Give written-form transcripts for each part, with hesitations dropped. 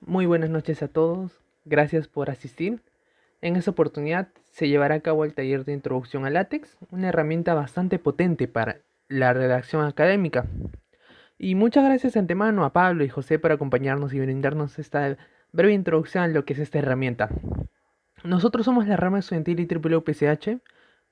Muy buenas noches a todos, gracias por asistir. En esta oportunidad se llevará a cabo el taller de introducción a látex, una herramienta bastante potente para la redacción académica. Y muchas gracias de antemano a Pablo y José por acompañarnos y brindarnos esta breve introducción a lo que es esta herramienta. Nosotros somos la rama estudiantil IEEE UPCH,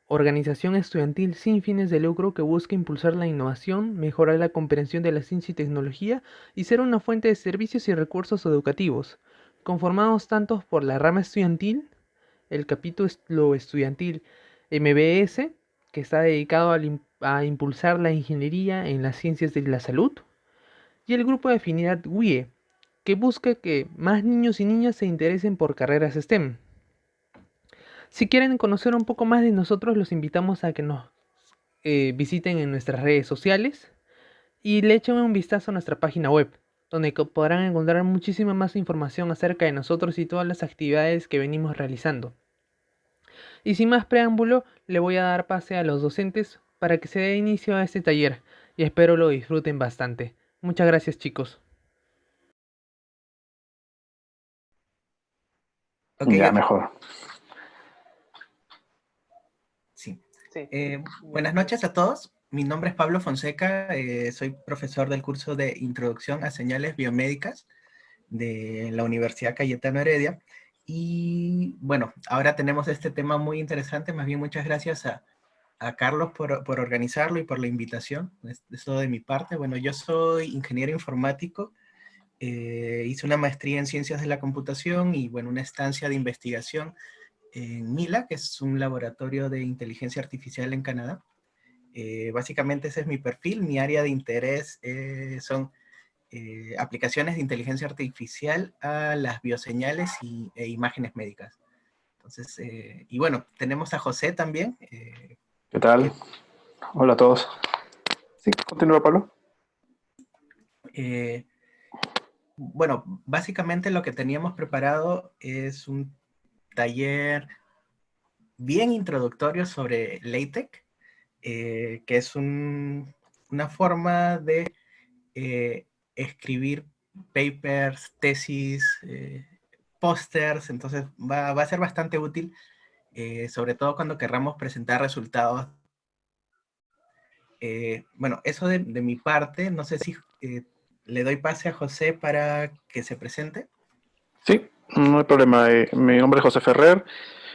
organización estudiantil sin fines de lucro que busca impulsar la innovación, mejorar la comprensión de la ciencia y tecnología y ser una fuente de servicios y recursos educativos, conformados tanto por la rama estudiantil, el capítulo estudiantil MBS, que está dedicado a impulsar la ingeniería en las ciencias de la salud, y el grupo de afinidad WIE, que busca que más niños y niñas se interesen por carreras STEM. Si quieren conocer un poco más de nosotros, los invitamos a que nos visiten en nuestras redes sociales y le echen un vistazo a nuestra página web, donde podrán encontrar muchísima más información acerca de nosotros y todas las actividades que venimos realizando. Y sin más preámbulo, le voy a dar pase a los docentes para que se dé inicio a este taller y espero lo disfruten bastante. Muchas gracias, chicos. Ok, Ya, mejor. sí. Sí. Buenas noches a todos. Mi nombre es Pablo Fonseca. Soy profesor del curso de Introducción a Señales Biomédicas de la Universidad Cayetano Heredia. Y bueno, ahora tenemos este tema muy interesante. Más bien, muchas gracias a Carlos por organizarlo y por la invitación. Es todo de mi parte. Bueno, yo soy ingeniero informático. Hice una maestría en Ciencias de la Computación y bueno, una estancia de investigación en Mila, que es un laboratorio de inteligencia artificial en Canadá. Básicamente ese es mi perfil. Mi área de interés son aplicaciones de inteligencia artificial a las bioseñales e imágenes médicas. Entonces, y bueno, tenemos a José también. ¿Qué tal? Que, Hola a todos. Sí, continúa, Pablo. eh, bueno, básicamente lo que teníamos preparado es un taller bien introductorio sobre LaTeX, que es una forma de escribir papers, tesis, pósters, entonces va a ser bastante útil, sobre todo cuando querramos presentar resultados. Bueno, eso de mi parte, no sé si le doy pase a José para que se presente. Sí, no hay problema. Mi nombre es José Ferrer.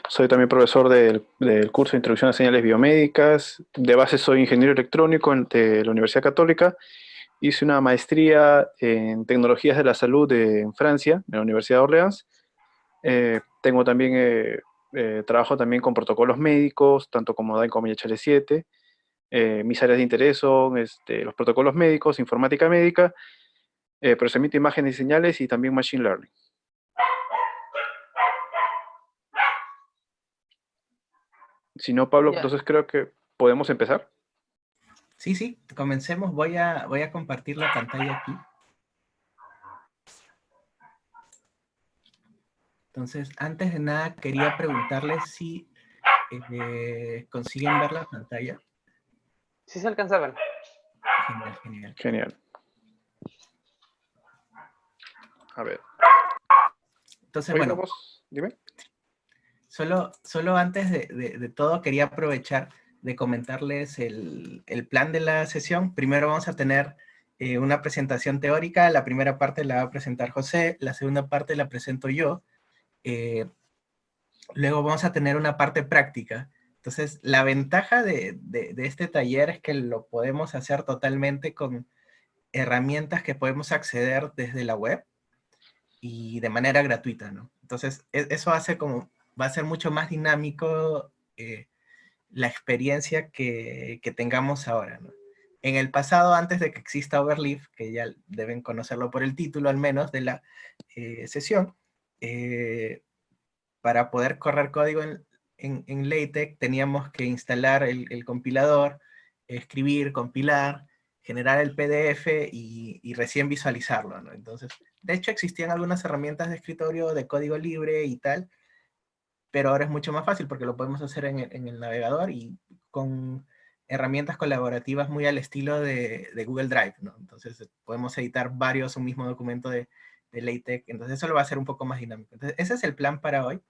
Soy también profesor del curso de Introducción a Señales Biomédicas. De base soy ingeniero electrónico de la Universidad Católica. Hice una maestría en Tecnologías de la Salud en Francia, en la Universidad de Orleans. Tengo también, trabajo también con protocolos médicos, tanto como DICOM y HL7. Mis áreas de interés son los protocolos médicos, informática médica, procesamiento de imágenes y señales y también Machine Learning. Si no, Pablo, Ya. entonces creo que podemos empezar. Sí, sí, comencemos. Voy a compartir la pantalla aquí. Entonces, antes de nada, quería preguntarles si consiguen ver la pantalla. Sí se alcanza a ver. Genial, genial. Genial. A ver. Entonces, Hoy bueno, vamos, dime. solo antes de todo quería aprovechar de comentarles el plan de la sesión. Primero vamos a tener una presentación teórica. La primera parte la va a presentar José, la segunda parte la presento yo. Luego vamos a tener una parte práctica. Entonces, la ventaja de este taller es que lo podemos hacer totalmente con herramientas que podemos acceder desde la web y de manera gratuita, ¿no? Entonces, eso hace como, va a ser mucho más dinámico la experiencia que tengamos ahora, ¿no? En el pasado, antes de que exista Overleaf, que ya deben conocerlo por el título al menos de la sesión, para poder correr código en LaTeX teníamos que instalar el compilador, escribir, compilar, generar el PDF y recién visualizarlo, ¿no? Entonces, de hecho, existían algunas herramientas de escritorio de código libre y tal, pero ahora es mucho más fácil porque lo podemos hacer en el navegador y con herramientas colaborativas muy al estilo de Google Drive, ¿no? Entonces podemos editar varios un mismo documento de LaTeX, entonces eso lo va a hacer un poco más dinámico. Entonces ese es el plan para hoy.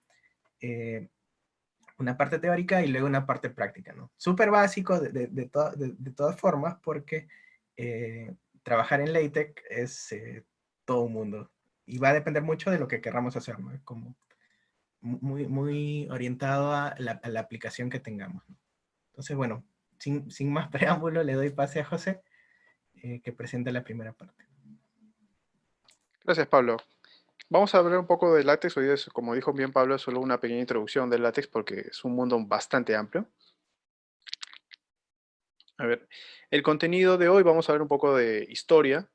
Una parte teórica y luego una parte práctica, ¿no? Súper básico de todas formas porque trabajar en LaTeX es todo un mundo y va a depender mucho de lo que querramos hacer, ¿no? Como muy orientado a la aplicación que tengamos, ¿no? Entonces, bueno, sin más preámbulo, le doy pase a José, que presente la primera parte. Gracias, Pablo. Vamos a hablar un poco de látex. Hoy es, como dijo bien Pablo, es solo una pequeña introducción del látex porque es un mundo bastante amplio. A ver, el contenido de hoy vamos a ver un poco de historia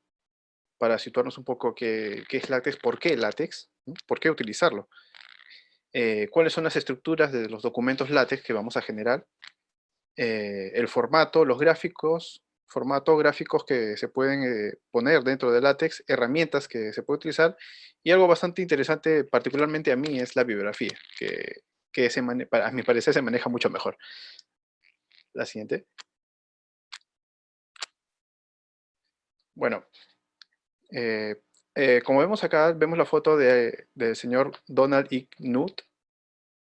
para situarnos un poco qué es látex, por qué látex, ¿no? ¿Por qué utilizarlo? Cuáles son las estructuras de los documentos látex que vamos a generar, el formato, los gráficos, formato, gráficos que se pueden poner dentro de látex, herramientas que se puede utilizar, y algo bastante interesante, particularmente a mí, es la bibliografía, que a mi parecer se maneja mucho mejor. La siguiente. Bueno, como vemos acá, vemos la foto del señor Donald E. Knuth,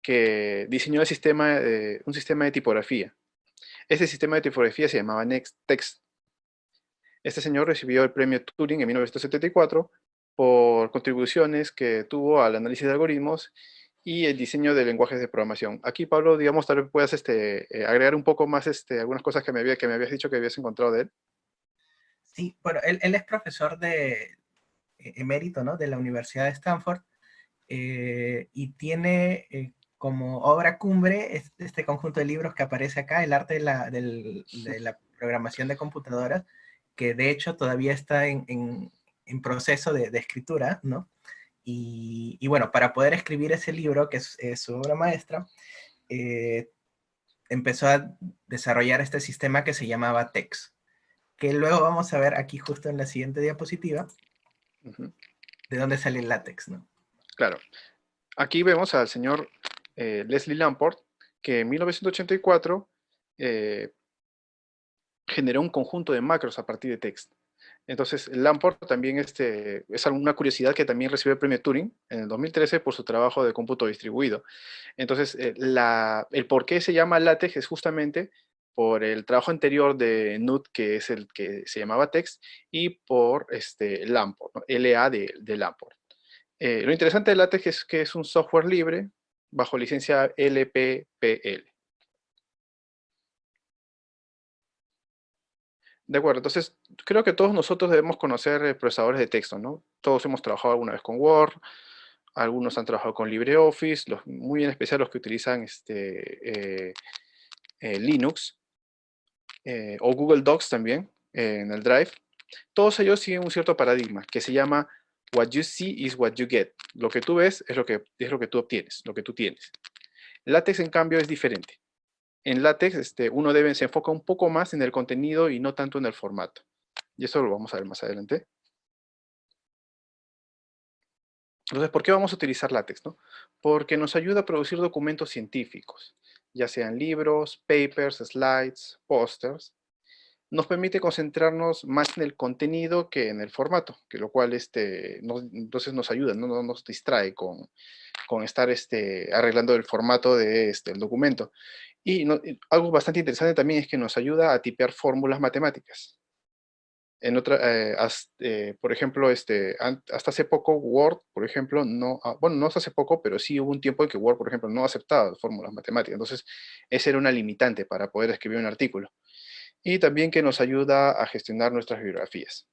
que diseñó un sistema de tipografía. Este sistema de tipografía se llamaba NextText. Este señor recibió el premio Turing en 1974 por contribuciones que tuvo al análisis de algoritmos y el diseño de lenguajes de programación. Aquí, Pablo, digamos, tal vez puedas agregar un poco más algunas cosas que me habías dicho que habías encontrado de él. Sí, bueno, él es profesor de emérito, ¿no? De la Universidad de Stanford, y tiene como obra cumbre este conjunto de libros que aparece acá, El arte de la programación de computadoras, que de hecho todavía está en proceso de escritura, ¿no? Y bueno, para poder escribir ese libro, que es su obra maestra, eh, empezó a desarrollar este sistema que se llamaba TeX, que luego vamos a ver aquí justo en la siguiente diapositiva, Ujú. de dónde sale el látex, ¿no? Claro. Aquí vemos al señor Leslie Lamport, que en 1984 eh, generó un conjunto de macros a partir de text. Entonces, Lamport también es una curiosidad que también recibió el premio Turing en el 2013 por su trabajo de cómputo distribuido. Entonces, el por qué se llama LaTeX es justamente por el trabajo anterior de Knuth, que es el que se llamaba text, y por Lamport, ¿no? LA de Lamport. Lo interesante de LaTeX es que es un software libre bajo licencia LPPL. De acuerdo, entonces creo que todos nosotros debemos conocer procesadores de texto, ¿no? Todos hemos trabajado alguna vez con Word, algunos han trabajado con LibreOffice, muy en especial los que utilizan Linux, o Google Docs también, en el Drive. Todos ellos siguen un cierto paradigma que se llama What you see is what you get. Lo que tú ves es lo que tú obtienes, lo que tú tienes. LaTeX, en cambio, es diferente. En LaTeX se enfoca un poco más en el contenido y no tanto en el formato. Y eso lo vamos a ver más adelante. Entonces, ¿por qué vamos a utilizar LaTeX, no? Porque nos ayuda a producir documentos científicos, ya sean libros, papers, slides, pósters. Nos permite concentrarnos más en el contenido que en el formato, que lo cual entonces nos ayuda, no nos distrae con estar arreglando el formato del documento. Y algo bastante interesante también es que nos ayuda a tipear fórmulas matemáticas. Por ejemplo, hasta hace poco Word, por ejemplo, bueno, no hasta hace poco, pero sí hubo un tiempo en que Word, por ejemplo, no aceptaba fórmulas matemáticas. Entonces, esa era una limitante para poder escribir un artículo. Y también que nos ayuda a gestionar nuestras bibliografías.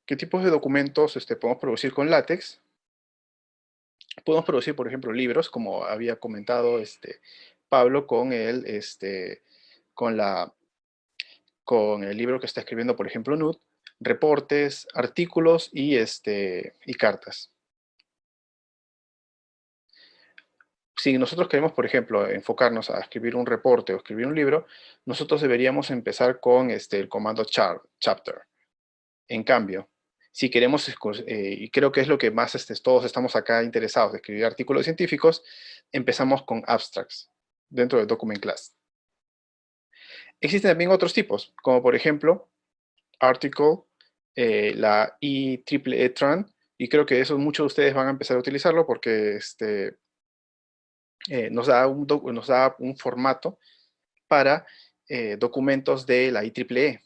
¿Qué tipos de documentos podemos producir con LaTeX? Podemos producir, por ejemplo, libros, como había comentado Pablo con con el libro que está escribiendo, por ejemplo, Knuth, reportes, artículos y cartas. si nosotros queremos, por ejemplo, enfocarnos a escribir un reporte o escribir un libro, nosotros deberíamos empezar con el comando chapter. En cambio, si queremos, y creo que es lo que más todos estamos acá interesados de escribir artículos científicos, empezamos con abstracts dentro de document class. Existen también otros tipos, como por ejemplo, article, la IEEE Tran, y creo que eso muchos de ustedes van a empezar a utilizarlo porque nos da un formato para documentos de la IEEE.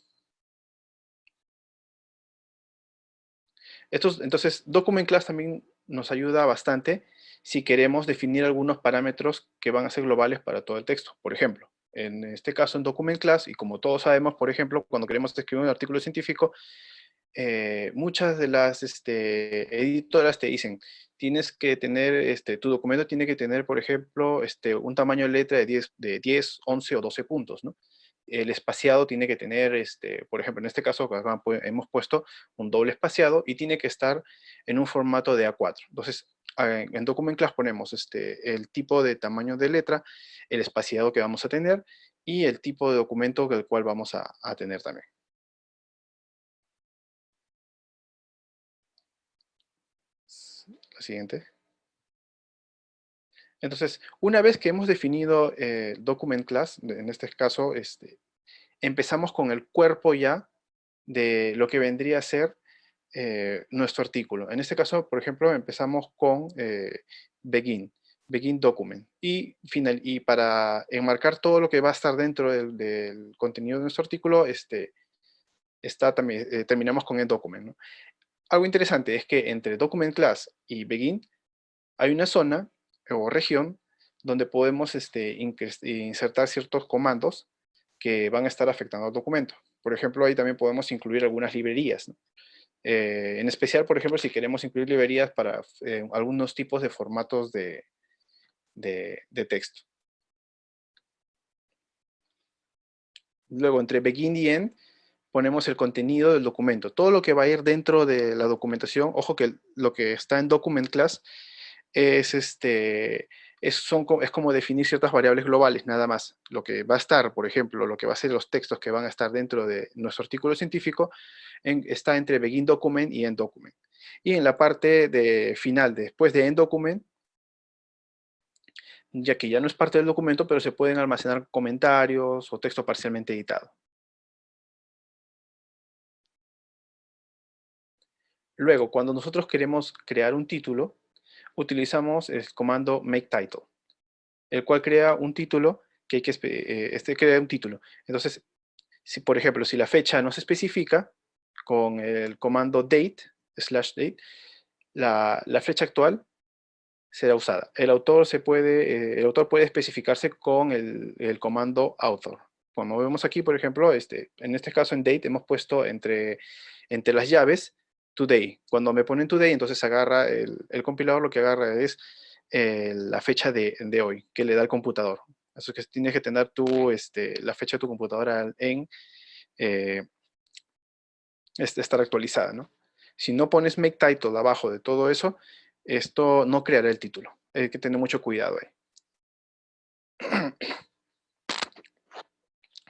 Entonces, document class también nos ayuda bastante si queremos definir algunos parámetros que van a ser globales para todo el texto. Por ejemplo, en este caso en document class, y como todos sabemos, por ejemplo, cuando queremos escribir un artículo científico, muchas de las editoras te dicen, tienes que tener, tu documento tiene que tener, por ejemplo, un tamaño de letra de 10, 11 o 12 puntos, ¿no? El espaciado tiene que tener, por ejemplo, en este caso acá hemos puesto un doble espaciado y tiene que estar en un formato de A4. Entonces, en Document Class ponemos el tipo de tamaño de letra, el espaciado que vamos a tener y el tipo de documento del cual vamos a tener también. La siguiente. Entonces, una vez que hemos definido Document Class, en este caso, empezamos con el cuerpo ya de lo que vendría a ser nuestro artículo. En este caso, por ejemplo, empezamos con begin document. Y para enmarcar todo lo que va a estar dentro del contenido de nuestro artículo, terminamos con el document, ¿no? Algo interesante es que entre document class y begin hay una zona o región donde podemos insertar ciertos comandos que van a estar afectando al documento. Por ejemplo, ahí también podemos incluir algunas librerías, ¿no? En especial, por ejemplo, si queremos incluir librerías para algunos tipos de formatos de texto. Luego, entre begin y end, ponemos el contenido del documento. Todo lo que va a ir dentro de la documentación, ojo que lo que está en document class es como definir ciertas variables globales, nada más. Lo que va a estar, por ejemplo, lo que va a ser los textos que van a estar dentro de nuestro artículo científico, está entre begin document y end document. Y en la parte final, después de end document, ya que ya no es parte del documento, pero se pueden almacenar comentarios o texto parcialmente editado. Luego, cuando nosotros queremos crear un título, utilizamos el comando makeTitle, el cual crea un título que hay que crea un título. Entonces, si por ejemplo, si la fecha no se especifica, con el comando date, la fecha actual será usada. El autor puede especificarse con el comando author. Como vemos aquí, por ejemplo, en este caso en date hemos puesto entre las llaves today. Cuando me ponen today, entonces agarra el compilador, lo que agarra es la fecha de hoy, que le da el computador. Así que tienes que tener la fecha de tu computadora estar actualizada, ¿no? Si no pones make title abajo de todo eso, esto no creará el título. Hay que tener mucho cuidado ahí.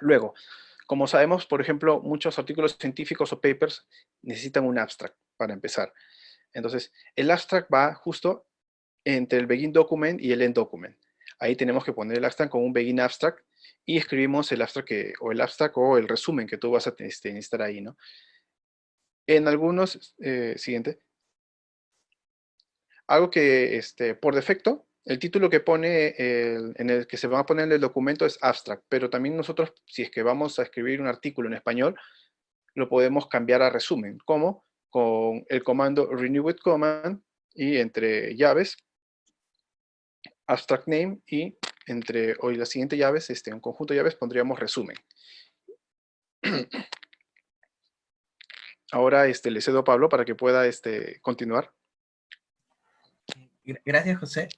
Luego, como sabemos, por ejemplo, muchos artículos científicos o papers necesitan un abstract para empezar. Entonces, el abstract va justo entre el begin document y el end document. Ahí tenemos que poner el abstract con un begin abstract y escribimos el abstract o el resumen que tú vas a necesitar ahí, ¿no? En algunos, siguiente, algo que por defecto, el título que pone, en el que se va a poner en el documento es abstract, pero también nosotros, si es que vamos a escribir un artículo en español, lo podemos cambiar a resumen, como con el comando renew with command y entre llaves, abstract name y entre hoy las siguientes llaves, un conjunto de llaves pondríamos resumen. Ahora le cedo a Pablo para que pueda continuar. Gracias, José.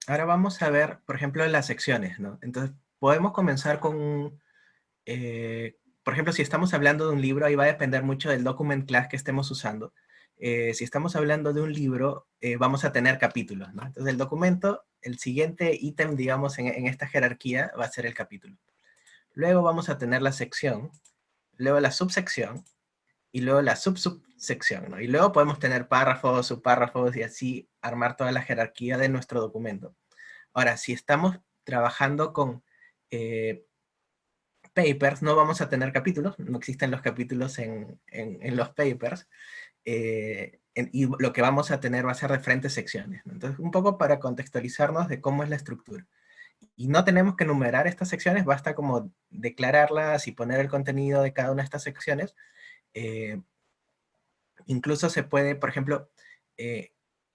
Ahora vamos a ver, por ejemplo, las secciones, ¿no? Entonces, podemos comenzar con, por ejemplo, si estamos hablando de un libro, ahí va a depender mucho del document class que estemos usando. si estamos hablando de un libro, vamos a tener capítulos, ¿no? Entonces el documento, el siguiente ítem, digamos, en esta jerarquía va a ser el capítulo. Luego vamos a tener la sección, luego la subsección, y luego la subsección, ¿no? Y luego podemos tener párrafos, subpárrafos, y así armar toda la jerarquía de nuestro documento. Ahora, si estamos trabajando con papers, no vamos a tener capítulos, no existen los capítulos en los papers, y lo que vamos a tener va a ser diferentes secciones, ¿no? Entonces, un poco para contextualizarnos de cómo es la estructura. Y no tenemos que numerar estas secciones, basta como declararlas y poner el contenido de cada una de estas secciones. Incluso se puede, por ejemplo,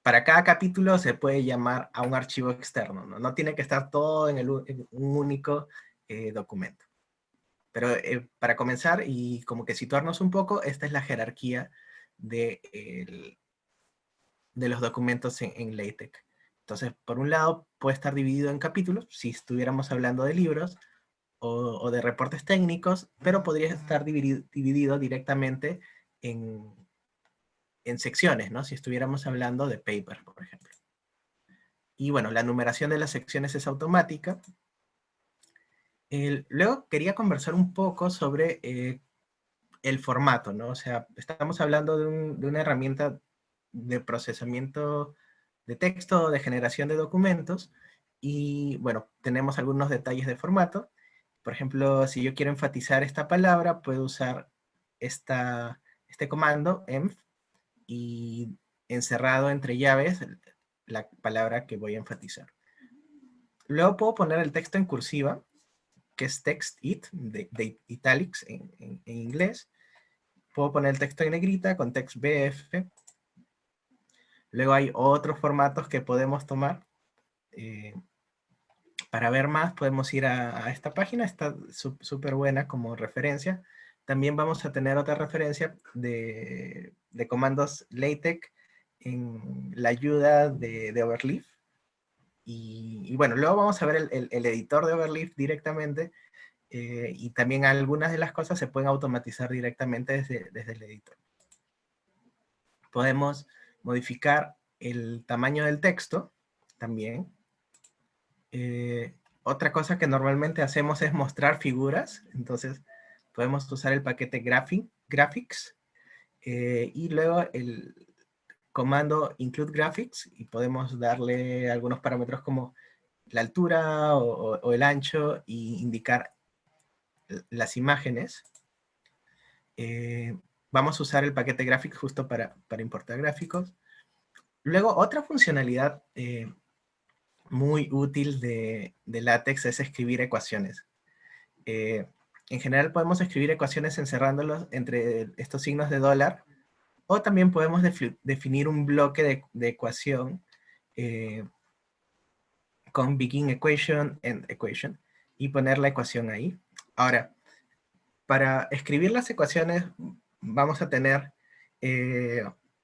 para cada capítulo se puede llamar a un archivo externo, ¿no? No tiene que estar todo en un único documento. Pero para comenzar y como que situarnos un poco, esta es la jerarquía de los documentos en LaTeX. Entonces, por un lado, puede estar dividido en capítulos, si estuviéramos hablando de libros o de reportes técnicos, pero podría estar dividido directamente en secciones, ¿no? Si estuviéramos hablando de paper, por ejemplo. Y bueno, la numeración de las secciones es automática. Luego quería conversar un poco sobre el formato, ¿no? O sea, estamos hablando de una herramienta de procesamiento de texto, de generación de documentos, y bueno, tenemos algunos detalles de formato. Por ejemplo, si yo quiero enfatizar esta palabra, puedo usar este comando, env, y encerrado entre llaves la palabra que voy a enfatizar. Luego puedo poner el texto en cursiva, que es text it, de italics en inglés. Puedo poner el texto en negrita con text BF. Luego hay otros formatos que podemos tomar. Para ver más podemos ir a esta página, está súper buena como referencia. También vamos a tener otra referencia de comandos LaTeX en la ayuda de Overleaf. Y bueno, luego vamos a ver el editor de Overleaf directamente, y también algunas de las cosas se pueden automatizar directamente desde el editor. Podemos modificar el tamaño del texto también. Otra cosa que normalmente hacemos es mostrar figuras, entonces podemos usar el paquete graphics, y luego el comando include graphics, y podemos darle algunos parámetros como la altura o el ancho, y indicar las imágenes. Vamos a usar el paquete graphics justo para importar gráficos. Luego, otra funcionalidad muy útil de LaTeX es escribir ecuaciones. En general podemos escribir ecuaciones encerrándolos entre estos signos de dólar, o también podemos definir un bloque de ecuación con begin equation, end equation, y poner la ecuación ahí. Ahora, para escribir las ecuaciones vamos a tener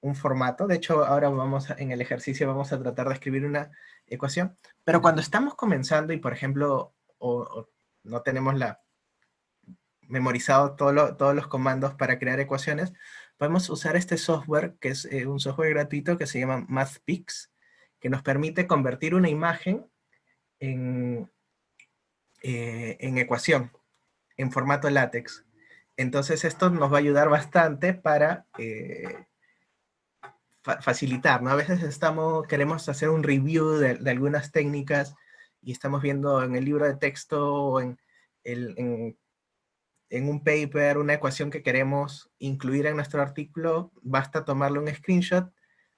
un formato. De hecho, ahora en el ejercicio vamos a tratar de escribir una ecuación. Pero cuando estamos comenzando y, por ejemplo, no tenemos memorizado todos los comandos para crear ecuaciones, podemos usar este software, que es un software gratuito que se llama MathPix, que nos permite convertir una imagen en ecuación, en formato LaTeX. Entonces esto nos va a ayudar bastante para facilitar, ¿no? A veces queremos hacer un review de algunas técnicas y estamos viendo en el libro de texto o en un paper una ecuación que queremos incluir en nuestro artículo, basta tomarle un screenshot,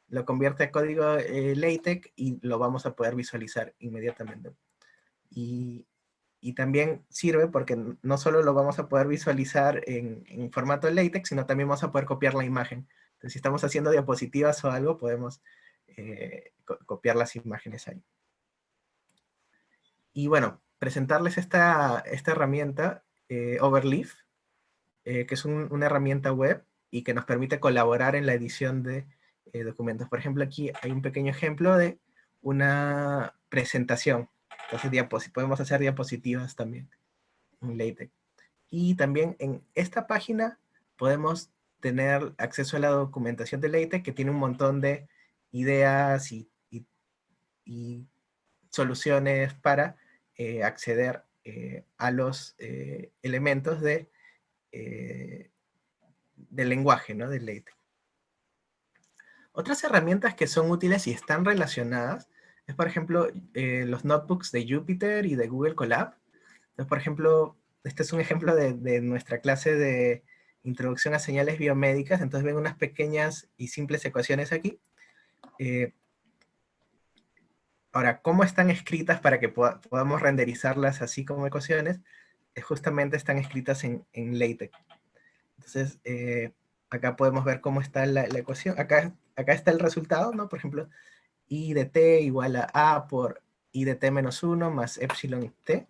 lo convierte a código LaTeX y lo vamos a poder visualizar inmediatamente. Y también sirve porque no solo lo vamos a poder visualizar en formato LaTeX, sino también vamos a poder copiar la imagen. Entonces, si estamos haciendo diapositivas o algo, podemos copiar las imágenes ahí. Y bueno, presentarles esta herramienta, Overleaf, que es una herramienta web y que nos permite colaborar en la edición de documentos. Por ejemplo, aquí hay un pequeño ejemplo de una presentación. Entonces podemos hacer diapositivas también en LaTeX. Y también en esta página podemos tener acceso a la documentación de LaTeX, que tiene un montón de ideas y soluciones para acceder a los elementos del lenguaje, ¿no? Del LaTeX. Otras herramientas que son útiles y están relacionadas es, por ejemplo, los notebooks de Jupyter y de Google Colab. Entonces, por ejemplo, este es un ejemplo de nuestra clase de introducción a señales biomédicas. Entonces ven unas pequeñas y simples ecuaciones aquí. Ahora, ¿cómo están escritas para que podamos renderizarlas así como ecuaciones? Justamente están escritas en LaTeX. Entonces, acá podemos ver cómo está la ecuación. Acá está el resultado, ¿no? Por ejemplo, I de t igual a por I de t menos 1 más epsilon t.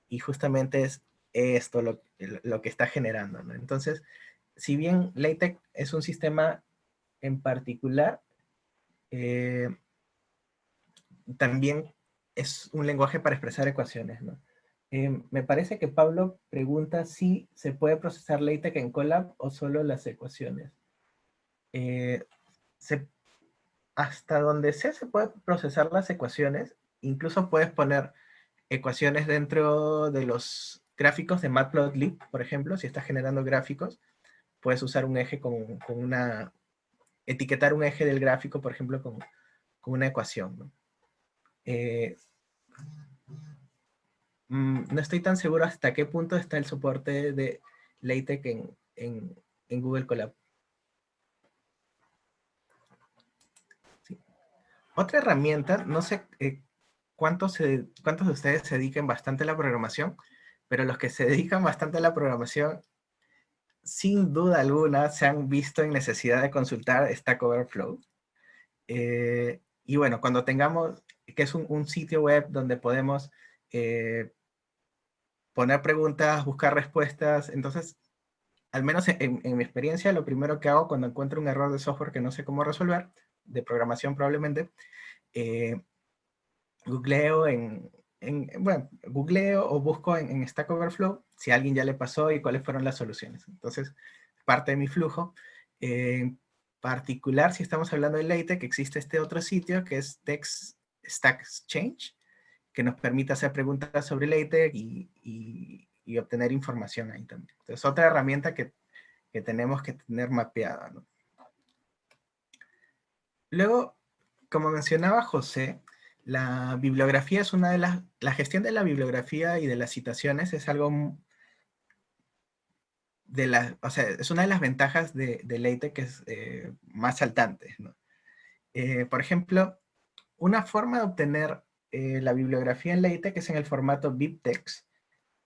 Y justamente es esto lo que está generando, ¿no? Entonces, si bien LaTeX es un sistema en particular, también es un lenguaje para expresar ecuaciones, ¿no? Me parece que Pablo pregunta si se puede procesar LaTeX en Colab o solo las ecuaciones. Hasta donde sé, se puede procesar las ecuaciones. Incluso puedes poner ecuaciones dentro de los gráficos de Matplotlib, por ejemplo. Si estás generando gráficos, puedes usar un eje con una... etiquetar un eje del gráfico, por ejemplo, con una ecuación, ¿no? No estoy tan seguro hasta qué punto está el soporte de LaTeX en Google Colab. Sí. Otra herramienta, no sé cuántos de ustedes se dedican bastante a la programación, pero los que se dedican bastante a la programación, sin duda alguna, se han visto en necesidad de consultar Stack Overflow. Y bueno, cuando tengamos, que es un sitio web donde podemos poner preguntas, buscar respuestas, entonces, al menos en mi experiencia, lo primero que hago cuando encuentro un error de software que no sé cómo resolver, de programación probablemente, googleo googleo o busco en Stack Overflow si a alguien ya le pasó y cuáles fueron las soluciones. Entonces, parte de mi flujo. En particular, si estamos hablando de LaTeX, existe este otro sitio que es Text Stack Exchange, que nos permite hacer preguntas sobre LaTeX y obtener información ahí también. Entonces, otra herramienta que tenemos que tener mapeada, ¿no? Luego, como mencionaba José, la bibliografía es una de la gestión de la bibliografía y de las citaciones es algo o sea, es una de las ventajas de LaTeX que es más saltantes, ¿no? Por ejemplo, una forma de obtener la bibliografía en LaTeX es en el formato BibTeX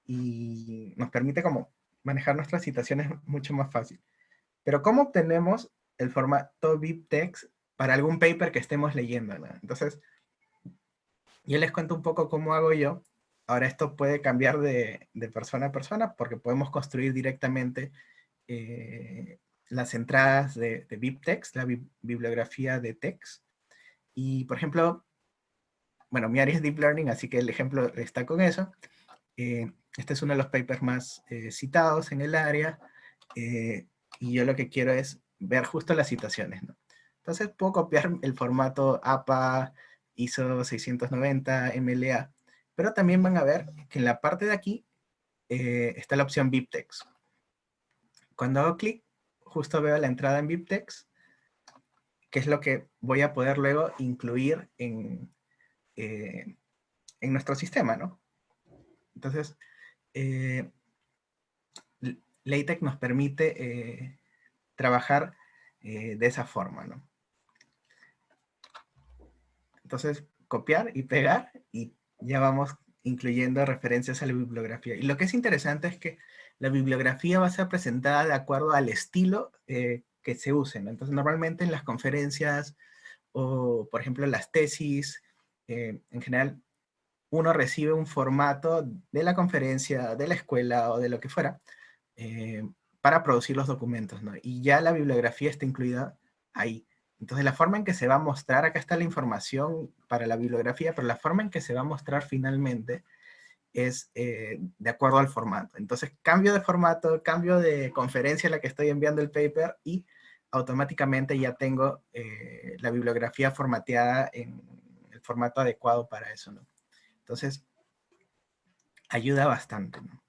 y nos permite como manejar nuestras citaciones mucho más fácil. Pero ¿cómo obtenemos el formato BibTeX para algún paper que estemos leyendo, ¿no? Entonces, yo les cuento un poco cómo hago yo. Ahora esto puede cambiar de persona a persona porque podemos construir directamente las entradas de BibTeX, la bibliografía de text. Y, por ejemplo, bueno, mi área es Deep Learning, así que el ejemplo está con eso. Este es uno de los papers más citados en el área. Y yo lo que quiero es ver justo las citaciones, ¿no? Entonces puedo copiar el formato APA, ISO 690, MLA, pero también van a ver que en la parte de aquí está la opción BibTeX. Cuando hago clic, justo veo la entrada en BibTeX, que es lo que voy a poder luego incluir en nuestro sistema, ¿no? Entonces, LaTeX nos permite trabajar de esa forma, ¿no? Entonces, copiar y pegar y ya vamos incluyendo referencias a la bibliografía. Y lo que es interesante es que la bibliografía va a ser presentada de acuerdo al estilo que se use, ¿no? Entonces, normalmente en las conferencias o, por ejemplo, en las tesis, en general, uno recibe un formato de la conferencia, de la escuela o de lo que fuera, para producir los documentos, ¿no? Y ya la bibliografía está incluida ahí. Entonces, la forma en que se va a mostrar, acá está la información para la bibliografía, pero la forma en que se va a mostrar finalmente es de acuerdo al formato. Entonces cambio de formato, cambio de conferencia a la que estoy enviando el paper y automáticamente ya tengo la bibliografía formateada en el formato adecuado para eso, ¿no? Entonces, ayuda bastante, ¿no?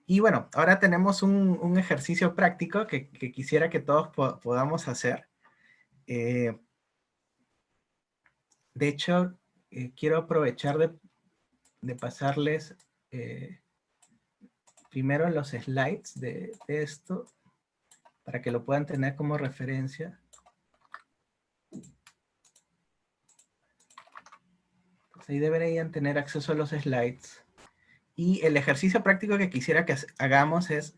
Y bueno, ahora tenemos un ejercicio práctico que quisiera que todos podamos hacer. De hecho, quiero aprovechar de pasarles primero los slides de esto para que lo puedan tener como referencia. Pues ahí deberían tener acceso a los slides. Y el ejercicio práctico que quisiera que hagamos es,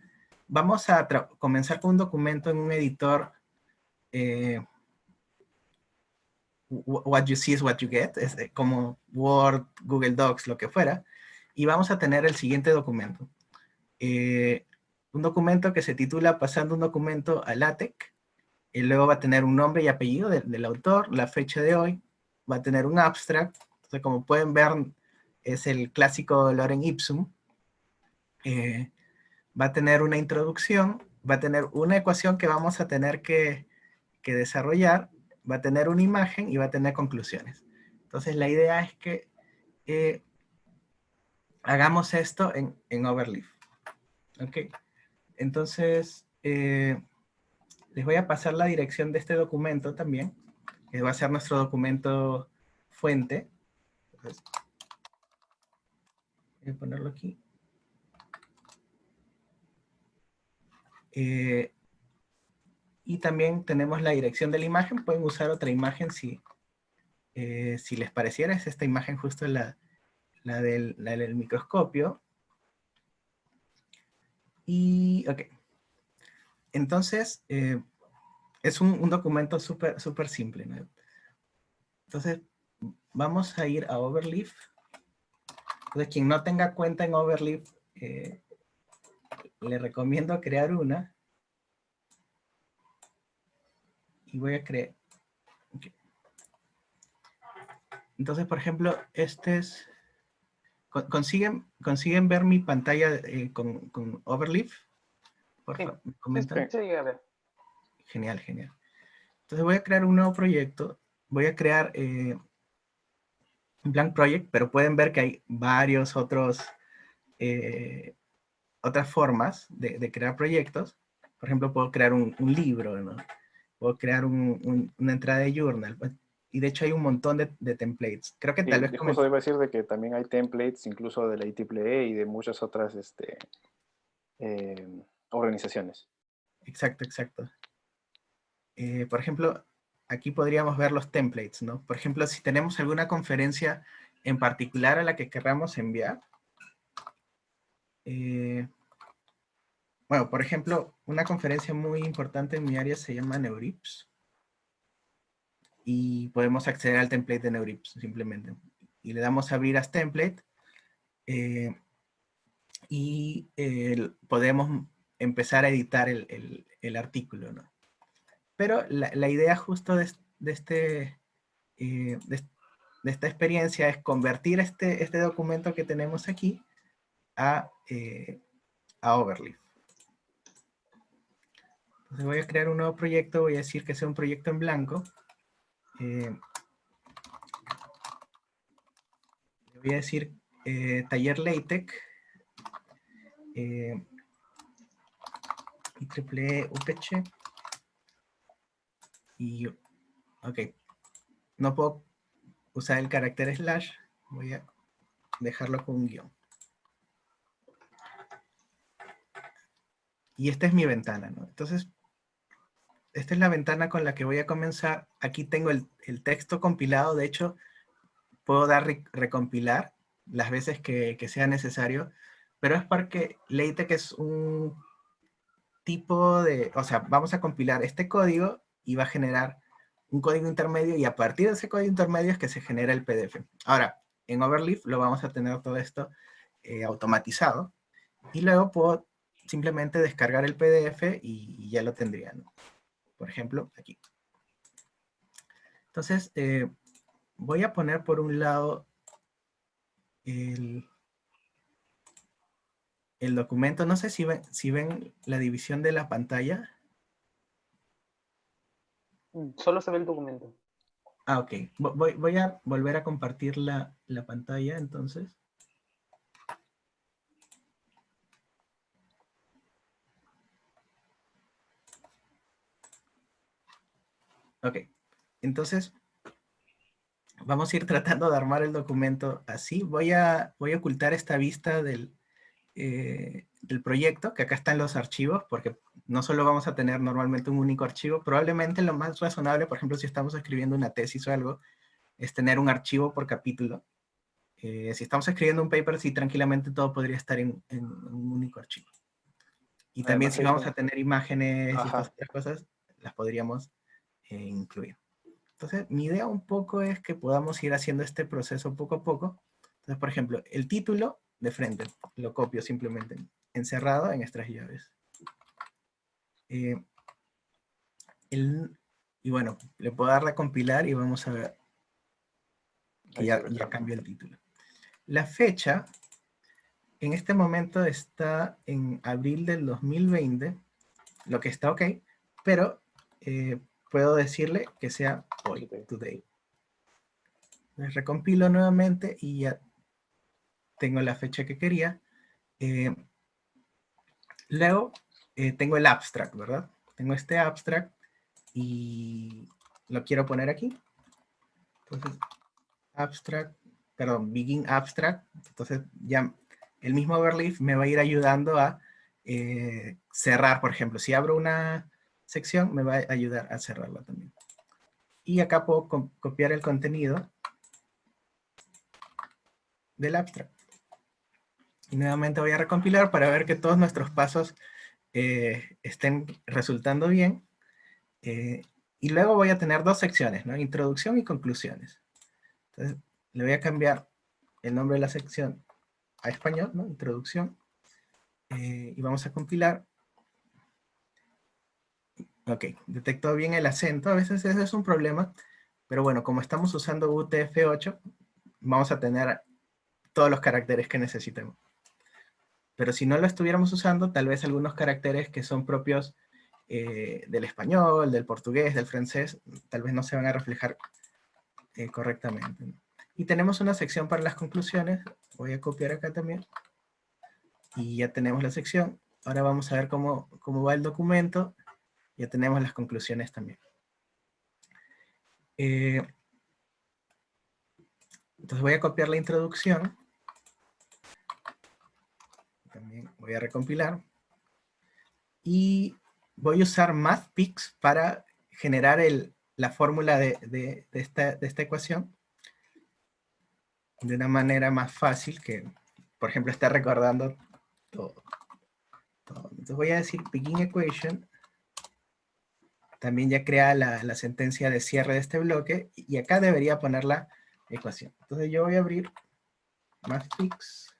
vamos a comenzar con un documento en un editor, what you see is what you get, es como Word, Google Docs, lo que fuera, y vamos a tener el siguiente documento. Un documento que se titula Pasando un documento a LaTeX, y luego va a tener un nombre y apellido del autor, la fecha de hoy, va a tener un abstract, entonces como pueden ver es el clásico Lorem Ipsum, va a tener una introducción, va a tener una ecuación que vamos a tener que desarrollar, va a tener una imagen y va a tener conclusiones. Entonces la idea es que hagamos esto en Overleaf. ¿Ok? Entonces, les voy a pasar la dirección de este documento también, que va a ser nuestro documento fuente. Entonces, voy a ponerlo aquí. Y también tenemos la dirección de la imagen. Pueden usar otra imagen si les pareciera. Es esta imagen justo la del microscopio. Y, ok. Entonces, es un documento súper simple, ¿no? Entonces, vamos a ir a Overleaf. Entonces, quien no tenga cuenta en Overleaf, le recomiendo crear una. Y voy a crear. Okay. Entonces, por ejemplo, este es... ¿Consiguen ver mi pantalla con Overleaf? Por favor, ¿me comentan? Sí, a ver. Genial, genial. Entonces voy a crear un nuevo proyecto. Voy a crear un blank project, pero pueden ver que hay varios otras formas de crear proyectos. Por ejemplo, puedo crear un libro, ¿no? Puedo crear una entrada de journal. Y de hecho hay un montón de templates. Creo que tal vez... Justo debo decir de que también hay templates incluso de la IEEE y de muchas otras organizaciones. Exacto, exacto. Por ejemplo, aquí podríamos ver los templates, ¿no? Por ejemplo, si tenemos alguna conferencia en particular a la que queramos enviar. Bueno, por ejemplo, una conferencia muy importante en mi área se llama Neurips. Y podemos acceder al template de Neurips simplemente. Y le damos a abrir as template. Y podemos empezar a editar el artículo, ¿no? Pero la idea justo de esta experiencia es convertir este documento que tenemos aquí a Overleaf. Entonces voy a crear un nuevo proyecto, voy a decir que sea un proyecto en blanco. Voy a decir taller LaTeX, IEEE UPC, y ok, no puedo usar el carácter slash, voy a dejarlo con un guión. Y esta es mi ventana, ¿no? Entonces, esta es la ventana con la que voy a comenzar. Aquí tengo el texto compilado, de hecho, puedo dar recompilar las veces que sea necesario, pero es porque LaTeX es un tipo de, o sea, vamos a compilar este código y va a generar un código intermedio y a partir de ese código intermedio es que se genera el PDF. Ahora, en Overleaf lo vamos a tener todo esto automatizado y luego puedo simplemente descargar el PDF y ya lo tendría, ¿no? Por ejemplo, aquí. Entonces, voy a poner por un lado el documento. No sé si ven la división de la pantalla. Solo se ve el documento. Ah, ok. Voy a volver a compartir la pantalla, entonces. Ok. Entonces, vamos a ir tratando de armar el documento así. Voy a ocultar esta vista del proyecto, que acá están los archivos, porque no solo vamos a tener normalmente un único archivo, probablemente lo más razonable, por ejemplo, si estamos escribiendo una tesis o algo, es tener un archivo por capítulo. Si estamos escribiendo un paper, sí, tranquilamente todo podría estar en un único archivo. Y también Además, si vamos a tener imágenes y estas ajá. otras cosas, las podríamos incluir. Entonces, mi idea un poco es que podamos ir haciendo este proceso poco a poco. Entonces, por ejemplo, el título de frente, lo copio simplemente encerrado en estas llaves. Y bueno, le puedo darle a compilar y vamos a ver que Ahí se ve. ya cambió el título. La fecha, en este momento está en abril del 2020, lo que está ok, pero puedo decirle que sea hoy, today. Les recompilo nuevamente y ya tengo la fecha que quería. Luego tengo el abstract, ¿verdad? Tengo este abstract y lo quiero poner aquí. Entonces, abstract, perdón, begin abstract. Entonces ya el mismo overleaf me va a ir ayudando a cerrar, por ejemplo. Si abro una sección, me va a ayudar a cerrarla también. Y acá puedo copiar el contenido del abstract. Y nuevamente voy a recompilar para ver que todos nuestros pasos estén resultando bien. Y luego voy a tener dos secciones, ¿no? Introducción y conclusiones. Entonces, le voy a cambiar el nombre de la sección a español, ¿no? Introducción. Y vamos a compilar. Ok, detectó bien el acento. A veces eso es un problema. Pero bueno, como estamos usando UTF-8, vamos a tener todos los caracteres que necesitemos. Pero si no lo estuviéramos usando, tal vez algunos caracteres que son propios del español, del portugués, del francés, tal vez no se van a reflejar correctamente, ¿no? Y tenemos una sección para las conclusiones. Voy a copiar acá también. Y ya tenemos la sección. Ahora vamos a ver cómo va el documento. Ya tenemos las conclusiones también. Entonces voy a copiar la introducción. También voy a recompilar. Y voy a usar MathPix para generar la fórmula de esta ecuación de una manera más fácil que, por ejemplo, está recordando todo. Entonces voy a decir begin equation. También ya crea la sentencia de cierre de este bloque. Y acá debería poner la ecuación. Entonces yo voy a abrir MathPix.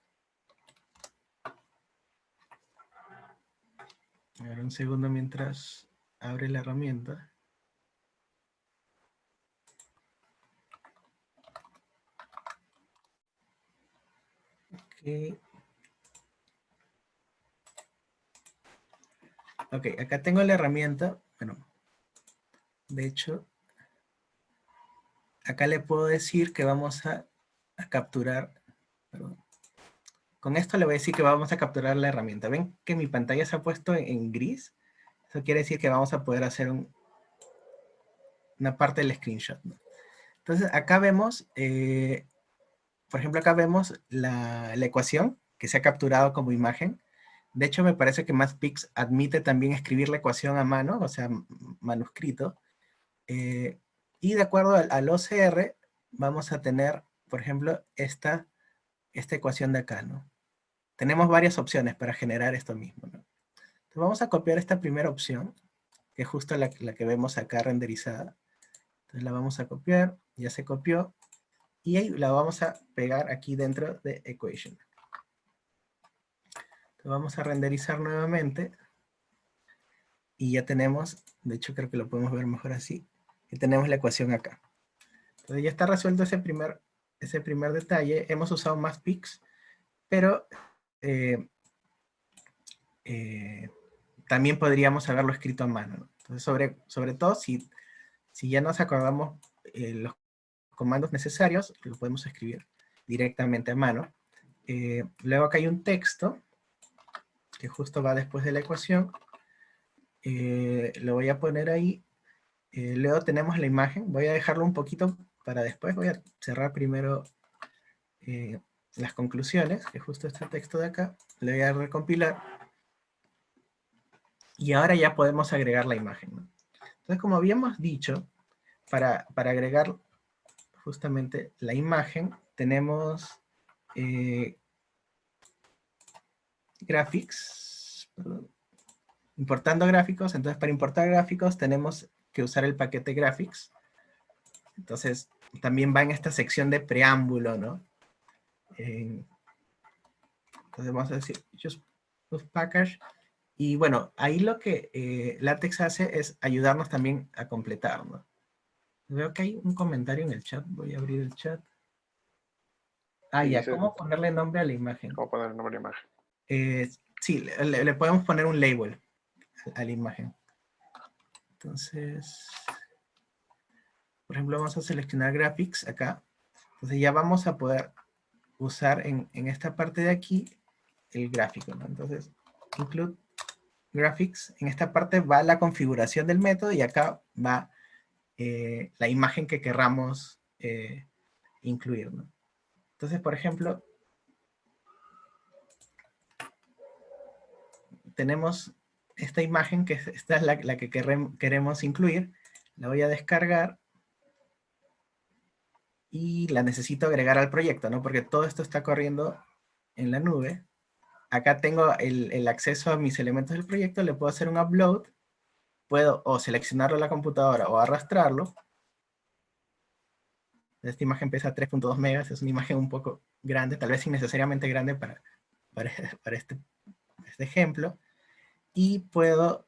A ver, un segundo mientras abre la herramienta. Ok. Ok, acá tengo la herramienta. Bueno, de hecho, acá le puedo decir que vamos a capturar. Perdón. Con esto le voy a decir que vamos a capturar la herramienta. ¿Ven que mi pantalla se ha puesto en gris? Eso quiere decir que vamos a poder hacer una parte del screenshot, ¿no? Entonces acá vemos, por ejemplo, acá vemos la ecuación que se ha capturado como imagen. De hecho, me parece que MathPix admite también escribir la ecuación a mano, o sea, manuscrito. Y de acuerdo al OCR, vamos a tener, por ejemplo, esta ecuación de acá, ¿no? Tenemos varias opciones para generar esto mismo, ¿no? Entonces vamos a copiar esta primera opción, que es justo la que vemos acá renderizada. Entonces la vamos a copiar, ya se copió, y ahí la vamos a pegar aquí dentro de equation. Entonces vamos a renderizar nuevamente, y ya tenemos, de hecho creo que lo podemos ver mejor así, que tenemos la ecuación acá. Entonces ya está resuelto ese primer ese primer detalle. Hemos usado más pics, pero también podríamos haberlo escrito a mano, ¿no? Entonces, sobre todo, si ya nos acordamos los comandos necesarios, lo podemos escribir directamente a mano. Luego acá hay un texto, que justo va después de la ecuación. Lo voy a poner ahí. Luego tenemos la imagen. Voy a dejarlo un poquito para después. Voy a cerrar primero las conclusiones, que justo este texto de acá. Le voy a recompilar. Y ahora ya podemos agregar la imagen, ¿no? Entonces, como habíamos dicho, para agregar justamente la imagen, tenemos graphics, perdón, importando gráficos. Entonces, para importar gráficos tenemos que usar el paquete graphics. Entonces, también va en esta sección de preámbulo, ¿no? Entonces vamos a decir just package. Y bueno, ahí lo que LaTeX hace es ayudarnos también a completar, ¿no? Veo que hay un comentario en el chat. Voy a abrir el chat. Ah, Sí, ya, dice, ¿cómo ponerle nombre a la imagen? ¿cómo poner el nombre de la imagen? Sí, le podemos poner un label a la imagen. Entonces, por ejemplo, vamos a seleccionar Graphics acá. Entonces ya vamos a poder usar en esta parte de aquí el gráfico, ¿no? Entonces, include graphics. En esta parte va la configuración del método y acá va la imagen que querramos incluir, ¿no? Entonces, por ejemplo, tenemos esta imagen, que esta es la que queremos incluir. La voy a descargar y la necesito agregar al proyecto, ¿no? Porque todo esto está corriendo en la nube. Acá tengo el acceso a mis elementos del proyecto, le puedo hacer un upload, puedo o seleccionarlo en la computadora o arrastrarlo. Esta imagen pesa 3.2 megas, es una imagen un poco grande, tal vez innecesariamente grande para este ejemplo. Y puedo,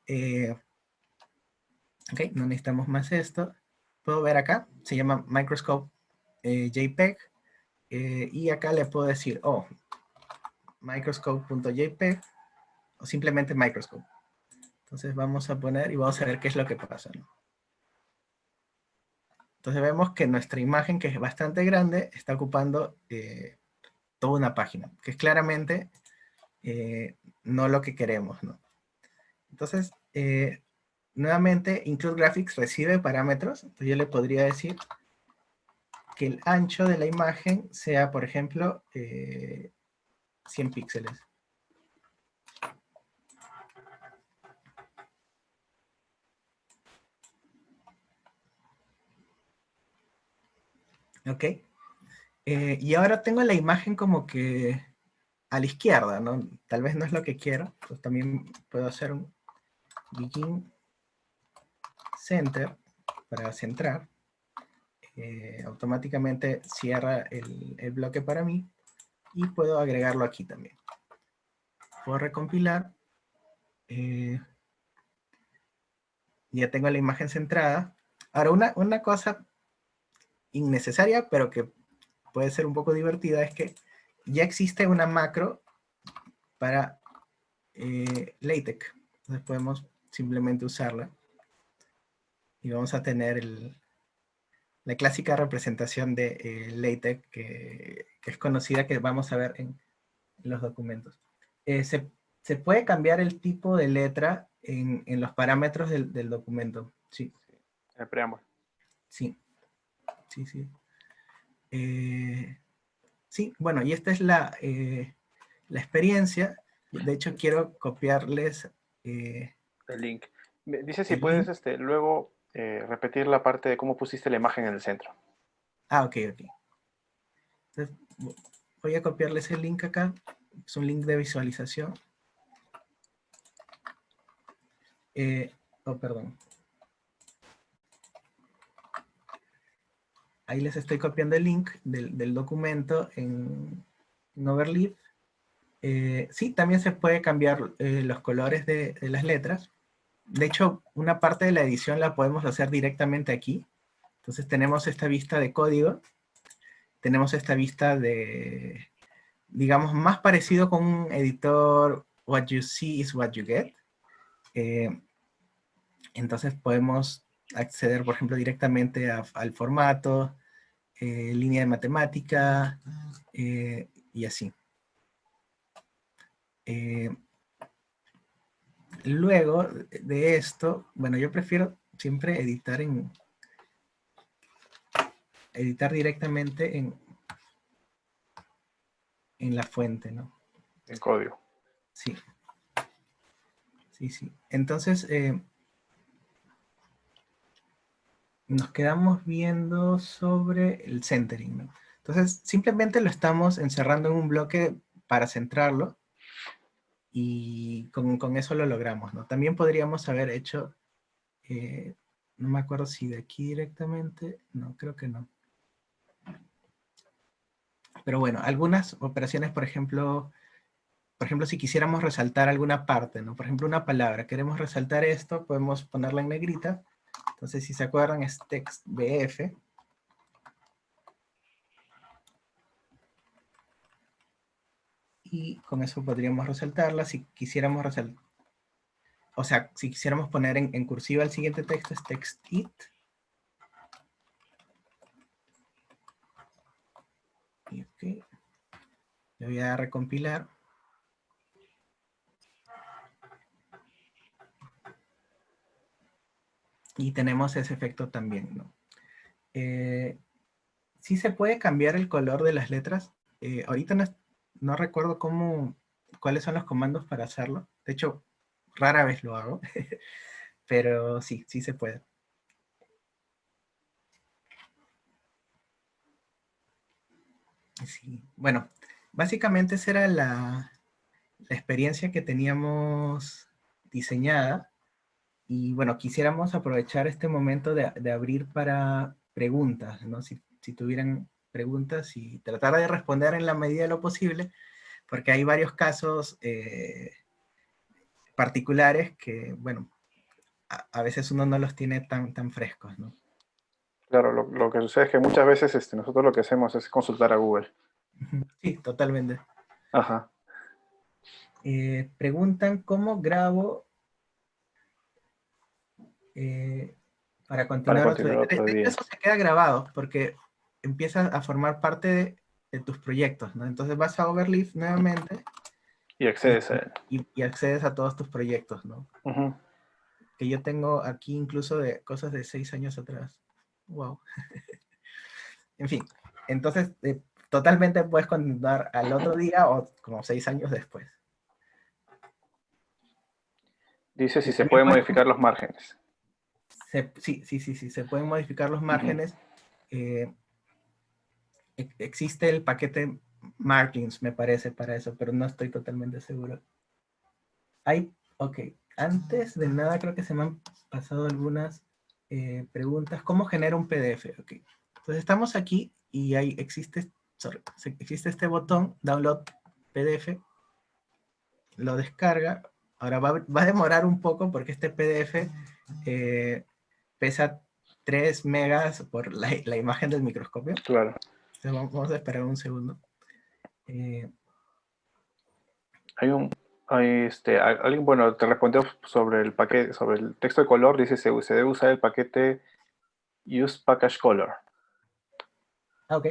ok, no necesitamos más esto. Puedo ver acá, se llama Microscope JPEG, y acá le puedo decir, oh, microscope.jpg, o simplemente microscope. Entonces vamos a poner y vamos a ver qué es lo que pasa, ¿no? Entonces vemos que nuestra imagen, que es bastante grande, está ocupando toda una página, que es claramente no lo que queremos, ¿no? Entonces, nuevamente, include graphics recibe parámetros. Entonces yo le podría decir que el ancho de la imagen sea, por ejemplo, 100 píxeles. ¿Ok? Y ahora tengo la imagen como que a la izquierda, ¿no? Tal vez no es lo que quiero. Pues también puedo hacer un begin center para centrar. Automáticamente cierra el bloque para mí. Y puedo agregarlo aquí también. Puedo recompilar. Ya tengo la imagen centrada. Ahora, una cosa innecesaria, pero que puede ser un poco divertida, es que ya existe una macro para LaTeX. Entonces podemos simplemente usarla. Y vamos a tener la clásica representación de LaTeX que es conocida, que vamos a ver en los documentos. Se puede cambiar el tipo de letra en los parámetros del documento. Sí. El preámbulo. Sí. Sí, sí. Sí, bueno, y esta es la experiencia. De hecho, quiero copiarles El link. Dice si el puedes link. luego repetir la parte de cómo pusiste la imagen en el centro. Ah, ok, ok. Entonces, voy a copiarles el link acá. Es un link de visualización. Oh, perdón. Ahí les estoy copiando el link del documento en Overleaf. Sí, también se puede cambiar los colores de las letras. De hecho, una parte de la edición la podemos hacer directamente aquí. Entonces tenemos esta vista de código tenemos esta vista de, digamos, más parecido con un editor what you see is what you get. Entonces podemos acceder, por ejemplo, directamente al formato, línea de matemática, y así. Luego de esto, bueno, yo prefiero siempre editar directamente en la fuente, ¿no? En código. Sí. Sí, sí. Entonces, nos quedamos viendo sobre el centering, ¿no? Entonces, simplemente lo estamos encerrando en un bloque para centrarlo y con eso lo logramos, ¿no? También podríamos haber hecho, no me acuerdo si de aquí directamente, no, creo que no. Pero bueno, algunas operaciones, por ejemplo, si quisiéramos resaltar alguna parte, ¿no? Por ejemplo, una palabra, queremos resaltar esto, podemos ponerla en negrita. Entonces, si se acuerdan, es text BF. Y con eso podríamos resaltarla. Si quisiéramos resaltar, o sea, si quisiéramos poner en cursiva el siguiente texto, es text it. Y ok. Le voy a recompilar. Y tenemos ese efecto también, ¿no? Sí se puede cambiar el color de las letras. Ahorita no recuerdo cuáles son los comandos para hacerlo. De hecho, rara vez lo hago. Pero sí, sí se puede. Sí. Bueno, básicamente esa era la experiencia que teníamos diseñada. Y bueno, quisiéramos aprovechar este momento de abrir para preguntas, ¿no? Si tuvieran preguntas y tratar de responder en la medida de lo posible, porque hay varios casos particulares que, bueno, a veces uno no los tiene tan frescos, ¿no? Claro, lo que sucede es que muchas veces nosotros lo que hacemos es consultar a Google. Sí, totalmente. Ajá. Preguntan cómo grabo para Para continuar otro continuar día. otro De hecho, día. eso se queda grabado porque empieza a formar parte de tus proyectos, ¿no? Entonces vas a Overleaf nuevamente Y y, accedes a él. y accedes a todos tus proyectos, ¿no? Ujú. Que yo tengo aquí incluso de cosas de 6 años atrás. Wow. En fin, entonces totalmente puedes continuar al otro día o como 6 años después. Dice si se También pueden modificar los márgenes. sí, se pueden modificar los Ujú. márgenes. Eh, existe el paquete margins, me parece, para eso, pero no estoy totalmente seguro. Ok, antes de nada creo que se me han pasado algunas preguntas. ¿Cómo genero un PDF? Ok, entonces estamos aquí y existe este botón, Download PDF, lo descarga. Ahora va a demorar un poco porque este PDF pesa 3 megas por la imagen del microscopio. Claro. Entonces vamos a esperar un segundo. Alguien, bueno, te respondió sobre el paquete, sobre el texto de color, dice se debe usar el paquete Use Package Color. Ok,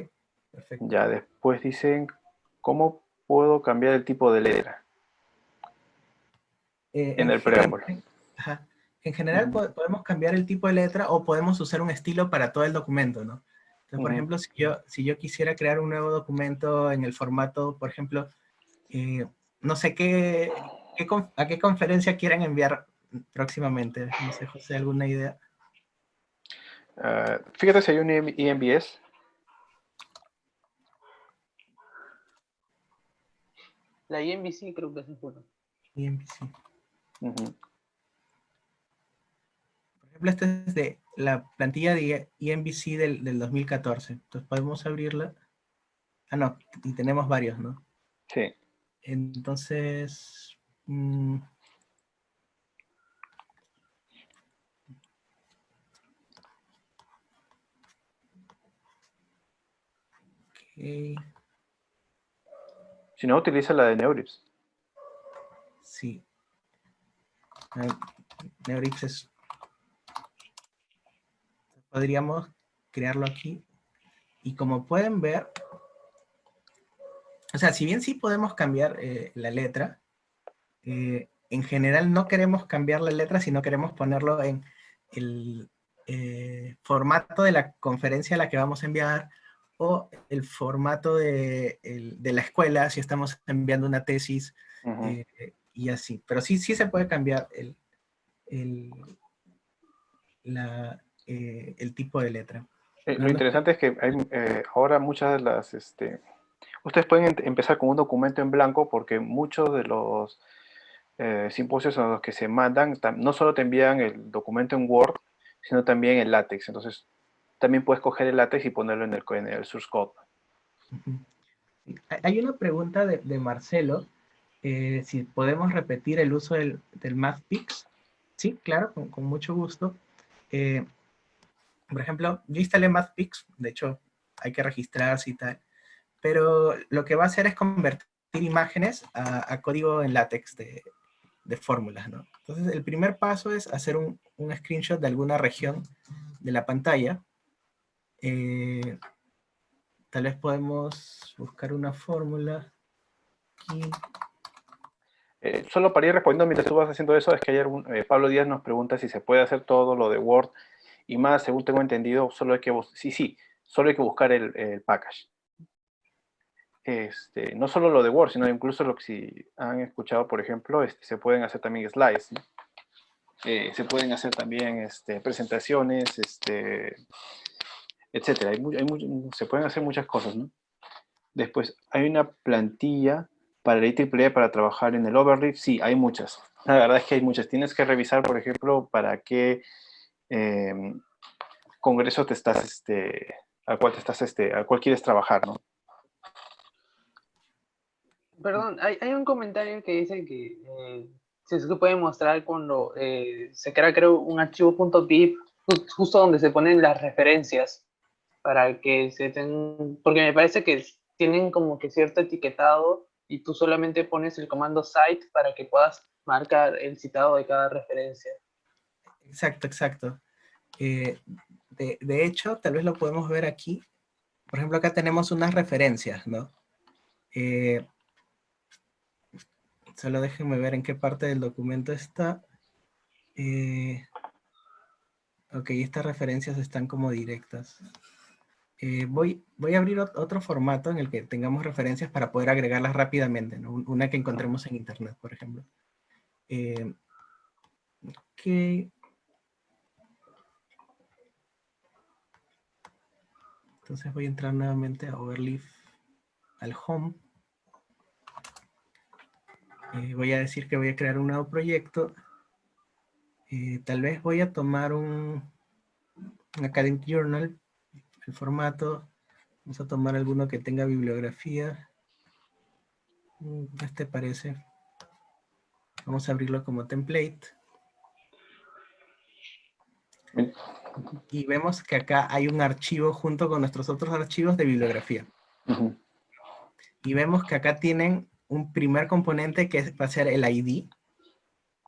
perfecto. Ya después dicen, ¿cómo puedo cambiar el tipo de letra? En el preámbulo. Ajá. En general podemos cambiar el tipo de letra o podemos usar un estilo para todo el documento, ¿no? Entonces, por ejemplo, si yo quisiera crear un nuevo documento en el formato, por ejemplo, no sé a qué conferencia quieren enviar próximamente. No sé, José, ¿alguna idea? Fíjate si hay un EMBS. La IMBC creo que es bueno. EMBC. Ujú. Por ejemplo, esta es de la plantilla de EMBC del 2014. Entonces podemos abrirla. Ah, no, y tenemos varios, ¿no? Sí. Entonces, Si no, utiliza la de Neurips. Sí. Neurips es... Podríamos crearlo aquí. Y como pueden ver, o sea, si bien sí podemos cambiar la letra, en general no queremos cambiar la letra, sino queremos ponerlo en el formato de la conferencia a la que vamos a enviar, o el formato de la escuela, si estamos enviando una tesis, y así. Pero sí se puede cambiar el tipo de letra. Lo interesante es que hay, ahora muchas de las... ustedes pueden empezar con un documento en blanco porque muchos de los simposios a los que se mandan no solo te envían el documento en Word, sino también en LaTeX. Entonces, también puedes coger el LaTeX y ponerlo en el source code. Hay una pregunta de Marcelo, si podemos repetir el uso del MathPix. Sí, claro, con mucho gusto. Por ejemplo, yo instalé MathPix, de hecho hay que registrarse y tal, pero lo que va a hacer es convertir imágenes a código en LaTeX de fórmulas, ¿no? Entonces el primer paso es hacer un screenshot de alguna región de la pantalla. Tal vez podemos buscar una fórmula aquí. Solo para ir respondiendo mientras tú vas haciendo eso, es que ayer Pablo Díaz nos pregunta si se puede hacer todo lo de Word y más, según tengo entendido, solo hay que solo hay que buscar el package. No solo lo de Word, sino incluso lo que si han escuchado, por ejemplo, se pueden hacer también slides, ¿no? Se pueden hacer también presentaciones, etcétera. Se pueden hacer muchas cosas, ¿no? Después, hay una plantilla para el IEEE para trabajar en el Overleaf. Sí, hay muchas. La verdad es que hay muchas. Tienes que revisar, por ejemplo, para qué congreso te estás, al cual quieres trabajar, ¿no? Perdón, hay un comentario que dice que si es que puede mostrar cuando se crea, creo, un archivo .pip justo donde se ponen las referencias para que se ten... Porque me parece que tienen como que cierto etiquetado y tú solamente pones el comando cite para que puedas marcar el citado de cada referencia. Exacto. De hecho, tal vez lo podemos ver aquí. Por ejemplo, acá tenemos unas referencias, ¿no? Solo déjenme ver en qué parte del documento está. Ok, estas referencias están como directas. Voy a abrir otro formato en el que tengamos referencias para poder agregarlas rápidamente, ¿no? Una que encontremos en internet, por ejemplo. Ok. Entonces voy a entrar nuevamente a Overleaf, al Home. Voy a decir que voy a crear un nuevo proyecto. Tal vez voy a tomar un Academic Journal, el formato. Vamos a tomar alguno que tenga bibliografía. Este parece. Vamos a abrirlo como template. Y vemos que acá hay un archivo junto con nuestros otros archivos de bibliografía. Y vemos que acá tienen un primer componente que va a ser el ID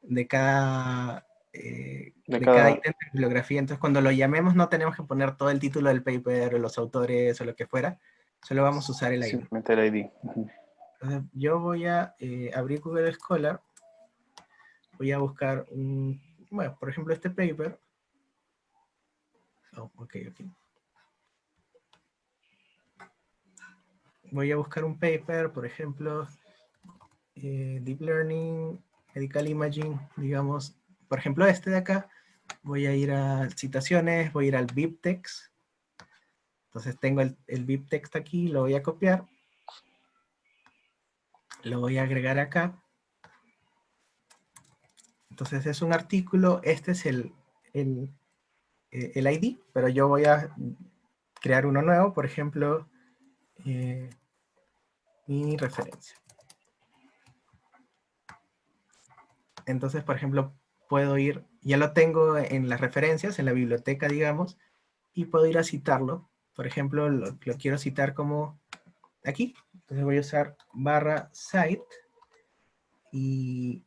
de cada ítem de bibliografía. Entonces cuando lo llamemos no tenemos que poner todo el título del paper, o los autores o lo que fuera. Solo vamos a usar el ID. Simplemente el ID. Entonces yo voy a abrir Google Scholar. Voy a buscar bueno, por ejemplo este paper. Oh, ok. Voy a buscar un paper, por ejemplo, Deep Learning, Medical Imaging, digamos, por ejemplo este de acá. Voy a ir a citaciones, voy a ir al BibTeX. Entonces tengo el BibTeX aquí, lo voy a copiar. Lo voy a agregar acá. Entonces es un artículo, este es el ID, pero yo voy a crear uno nuevo, por ejemplo, mi referencia. Entonces, por ejemplo, puedo ir, ya lo tengo en las referencias, en la biblioteca, digamos, y puedo ir a citarlo. Por ejemplo, lo quiero citar como aquí. Entonces voy a usar /site y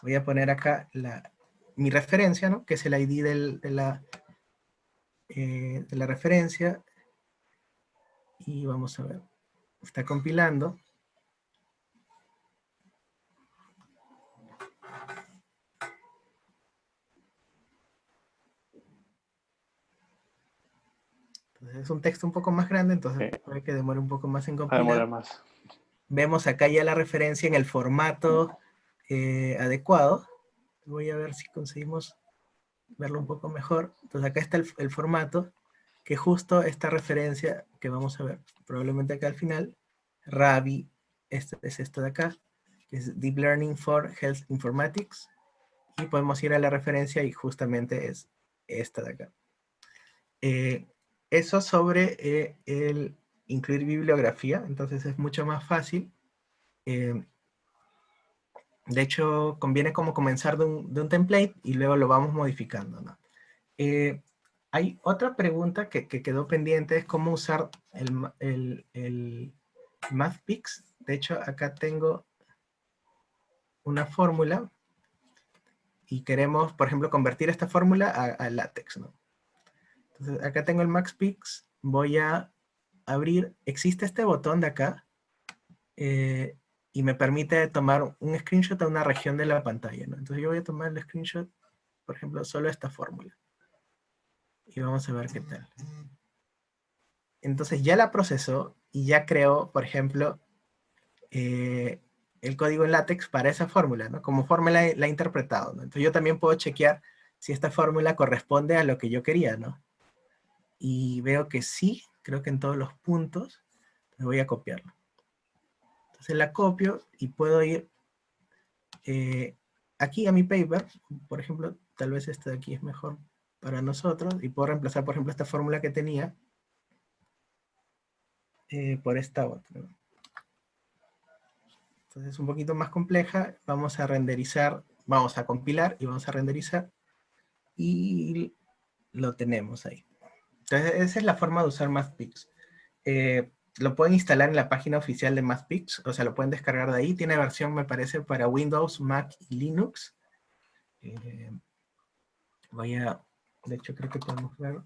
voy a poner acá mi referencia, ¿no? Que es el ID de la referencia. Y vamos a ver, está compilando. Entonces es un texto un poco más grande, entonces puede que demore un poco más en Va a demorar compilar. más. Vemos acá ya la referencia en el formato adecuado. Voy a ver si conseguimos verlo un poco mejor. Entonces acá está el formato, que justo esta referencia que vamos a ver, probablemente acá al final, RAVI, este es esto de acá, que es Deep Learning for Health Informatics, y podemos ir a la referencia y justamente es esta de acá. Eso sobre el incluir bibliografía, entonces es mucho más fácil. De hecho, conviene como comenzar de un template y luego lo vamos modificando, ¿no? Hay otra pregunta que quedó pendiente, es cómo usar el MathPix. De hecho, acá tengo una fórmula y queremos, por ejemplo, convertir esta fórmula a LaTeX, ¿no? Entonces, acá tengo el MathPix, voy a abrir, existe este botón de acá, y me permite tomar un screenshot a una región de la pantalla, ¿no? Entonces yo voy a tomar el screenshot, por ejemplo, solo esta fórmula. Y vamos a ver qué tal. Entonces ya la procesó y ya creó, por ejemplo, el código en LaTeX para esa fórmula, ¿no? Como fórmula la ha interpretado, ¿no? Entonces yo también puedo chequear si esta fórmula corresponde a lo que yo quería, ¿no? Y veo que sí, creo que en todos los puntos. Me voy a copiarlo. Entonces la copio y puedo ir aquí a mi paper, por ejemplo, tal vez este de aquí es mejor para nosotros, y puedo reemplazar, por ejemplo, esta fórmula que tenía por esta otra, ¿no? Entonces es un poquito más compleja, vamos a renderizar, vamos a compilar y vamos a renderizar, y lo tenemos ahí. Entonces esa es la forma de usar MathPix. Lo pueden instalar en la página oficial de MathPix, o sea, lo pueden descargar de ahí, tiene versión, me parece, para Windows, Mac y Linux. De hecho creo que podemos ver.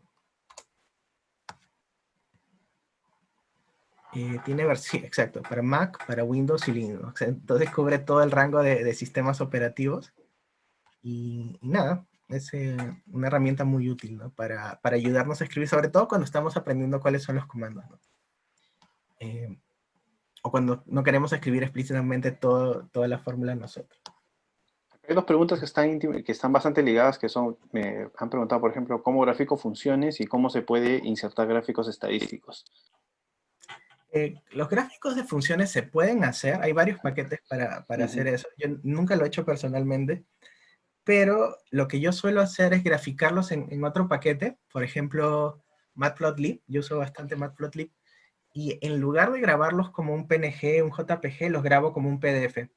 Tiene versión, exacto, para Mac, para Windows y Linux. Entonces cubre todo el rango de sistemas operativos. Y nada, es una herramienta muy útil, ¿no? Para ayudarnos a escribir, sobre todo cuando estamos aprendiendo cuáles son los comandos, ¿no? O cuando no queremos escribir explícitamente toda la fórmula nosotros. Hay dos preguntas que están bastante ligadas, que son, me han preguntado, por ejemplo, cómo gráfico funciones y cómo se puede insertar gráficos estadísticos. Los gráficos de funciones se pueden hacer, hay varios paquetes para hacer eso. Yo nunca lo he hecho personalmente, pero lo que yo suelo hacer es graficarlos en otro paquete, por ejemplo, Matplotlib. Yo uso bastante Matplotlib, y en lugar de grabarlos como un PNG, un JPG, los grabo como un PDF.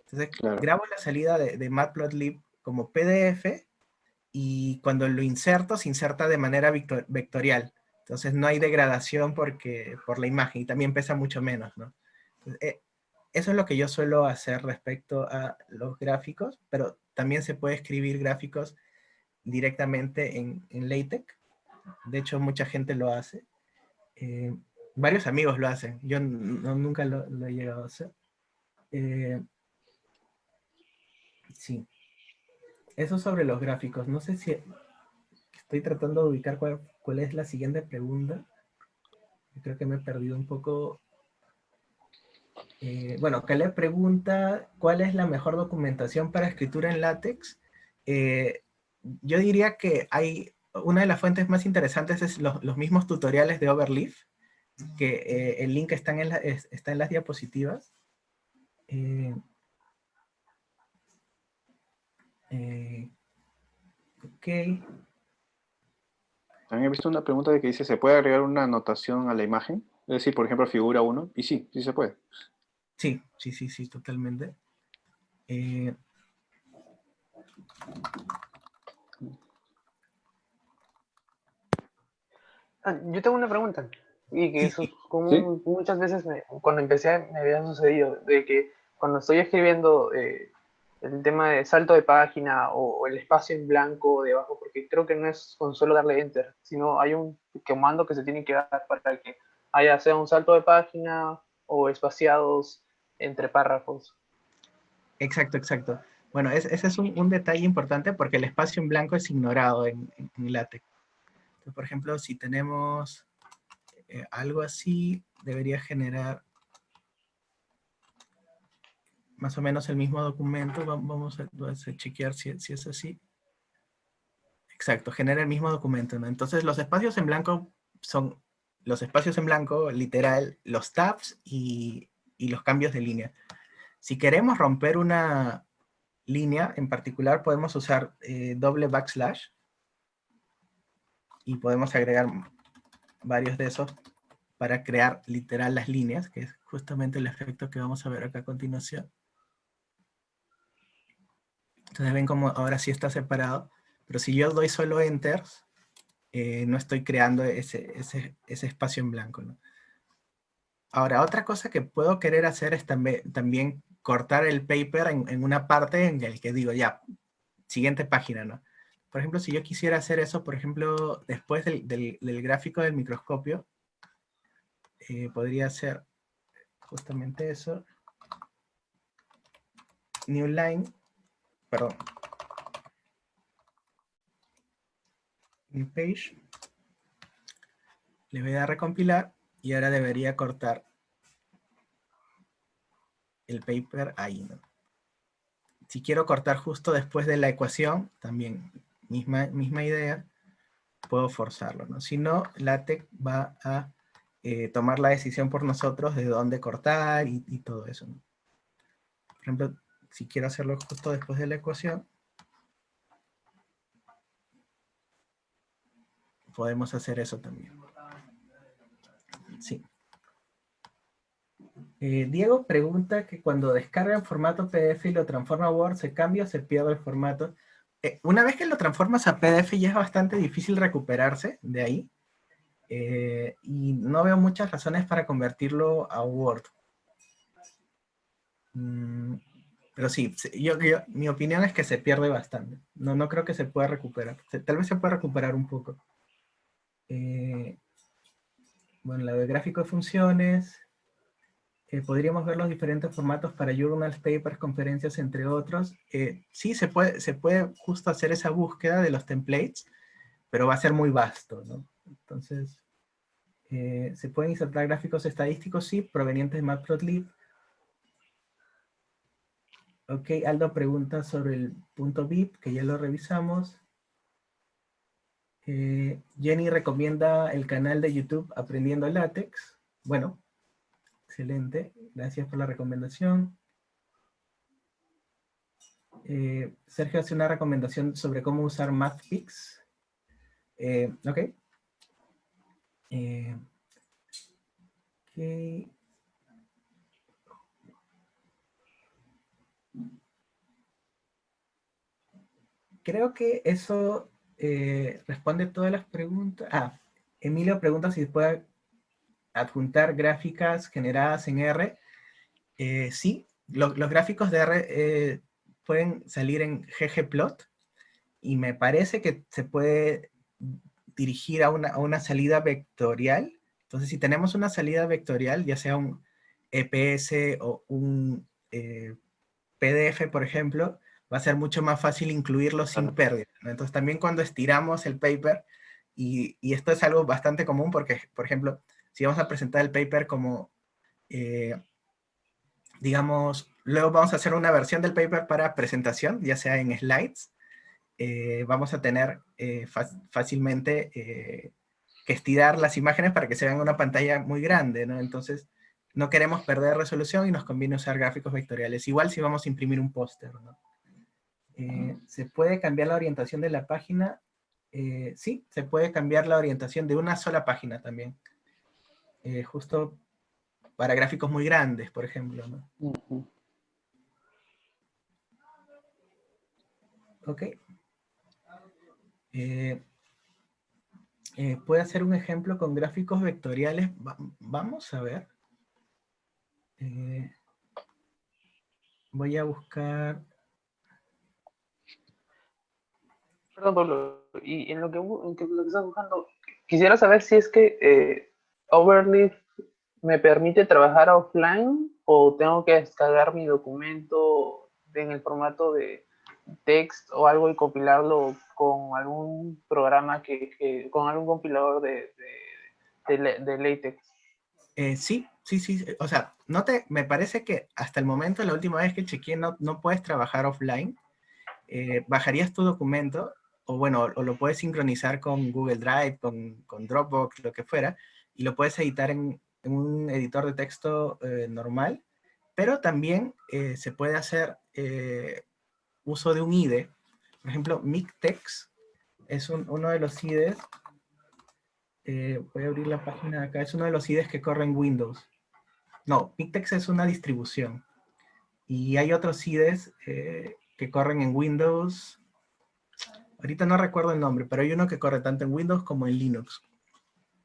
Entonces, Claro. grabo la salida de Matplotlib como PDF, y cuando lo inserto, se inserta de manera vectorial. Entonces no hay degradación por la imagen, y también pesa mucho menos, ¿no? Entonces, eso es lo que yo suelo hacer respecto a los gráficos, pero también se puede escribir gráficos directamente en LaTeX. De hecho, mucha gente lo hace. Eh, Varios amigos lo hacen. Yo nunca lo he llegado a hacer. Sí. Eso sobre los gráficos. No sé si estoy tratando de ubicar cuál es la siguiente pregunta. Yo creo que me he perdido un poco. Bueno, que le pregunta cuál es la mejor documentación para escritura en látex. Yo diría que hay una de las fuentes más interesantes es los mismos tutoriales de Overleaf, que el link está está en las diapositivas. Ok. También he visto una pregunta de que dice, ¿se puede agregar una anotación a la imagen? Es decir, por ejemplo, figura 1. Y sí, sí se puede. Sí, sí, sí, sí, totalmente. Yo tengo una pregunta. Y que Sí, eso es ¿Sí? común, muchas veces cuando empecé me había sucedido, de que cuando estoy escribiendo el tema de salto de página o el espacio en blanco debajo, porque creo que no es con solo darle enter, sino hay un comando que se tiene que dar para que haya sea un salto de página o espaciados entre párrafos. exacto, exacto. Bueno, ese es un detalle importante porque el espacio en blanco es ignorado en LaTeX. Entonces, por ejemplo, si tenemos algo así, debería generar más o menos el mismo documento. Vamos a chequear si es así. Exacto, genera el mismo documento, ¿no? Entonces los espacios en blanco son los espacios en blanco, literal, los tabs y los cambios de línea. Si queremos romper una línea en particular, podemos usar doble backslash y podemos agregar varios de esos para crear literal las líneas, que es justamente el efecto que vamos a ver acá a continuación. Entonces ven como ahora sí está separado, pero si yo doy solo enter, no estoy creando ese espacio en blanco, ¿no? Ahora, otra cosa que puedo querer hacer es también cortar el paper en una parte en el que digo, ya, siguiente página, ¿no? Por ejemplo, si yo quisiera hacer eso, por ejemplo, después del gráfico del microscopio, podría hacer justamente eso. New line, perdón, new page. Le voy a dar a recompilar y ahora debería cortar el paper ahí, ¿no? Si quiero cortar justo después de la ecuación, también misma idea, puedo forzarlo, ¿no? Si no, LaTeX va a tomar la decisión por nosotros de dónde cortar y todo eso, ¿no? Por ejemplo, si quiero hacerlo justo después de la ecuación, podemos hacer eso también. Sí. Diego pregunta que cuando descarga en formato PDF y lo transforma a Word, ¿se cambia o se pierde el formato? Una vez que lo transformas a PDF ya es bastante difícil recuperarse de ahí. Y no veo muchas razones para convertirlo a Word. Pero sí, mi opinión es que se pierde bastante. No creo que se pueda recuperar. Tal vez se pueda recuperar un poco. Bueno, la de gráfico de funciones. Podríamos ver los diferentes formatos para journals, papers, conferencias, entre otros. Sí, se puede justo hacer esa búsqueda de los templates, pero va a ser muy vasto, ¿no? Entonces, se pueden insertar gráficos estadísticos, sí, provenientes de Matplotlib. Ok, Aldo pregunta sobre el punto .vip, que ya lo revisamos. Jenny recomienda el canal de YouTube Aprendiendo LaTeX. Bueno, excelente. Gracias por la recomendación. Sergio hace una recomendación sobre cómo usar MathPix. Ok. Ok. Creo que eso responde todas las preguntas. Emilio pregunta si puede adjuntar gráficas generadas en R. Sí, los gráficos de R pueden salir en ggplot y me parece que se puede dirigir a una salida vectorial. Entonces, si tenemos una salida vectorial, ya sea un EPS o un PDF, por ejemplo, va a ser mucho más fácil incluirlo sin pérdida, ¿no? Entonces, también cuando estiramos el paper, y esto es algo bastante común porque, por ejemplo, si vamos a presentar el paper como, digamos, luego vamos a hacer una versión del paper para presentación, ya sea en slides, vamos a tener fácilmente que estirar las imágenes para que se vean en una pantalla muy grande, ¿no? Entonces, no queremos perder resolución y nos conviene usar gráficos vectoriales. Igual si vamos a imprimir un póster, ¿no? ¿Se puede cambiar la orientación de la página? Sí, se puede cambiar la orientación de una sola página también. Justo para gráficos muy grandes, por ejemplo, ¿no? Ok. puede hacer un ejemplo con gráficos vectoriales. Vamos a ver. Voy a buscar. Perdón, Pablo, y en lo que estás buscando, quisiera saber si es que Overleaf me permite trabajar offline o tengo que descargar mi documento en el formato de text o algo y compilarlo con algún programa con algún compilador de LaTeX. Sí, sí, sí. O sea, me parece que hasta el momento, la última vez que chequeé, no puedes trabajar offline. Bajarías tu documento, o bueno, o lo puedes sincronizar con Google Drive, con Dropbox, lo que fuera, y lo puedes editar en un editor de texto normal, pero también se puede hacer uso de un IDE. Por ejemplo, MikTeX es uno de los IDEs. Voy a abrir la página de acá. Es uno de los IDEs que corre en Windows. No, MikTeX es una distribución. Y hay otros IDEs que corren en Windows. Ahorita no recuerdo el nombre, pero hay uno que corre tanto en Windows como en Linux.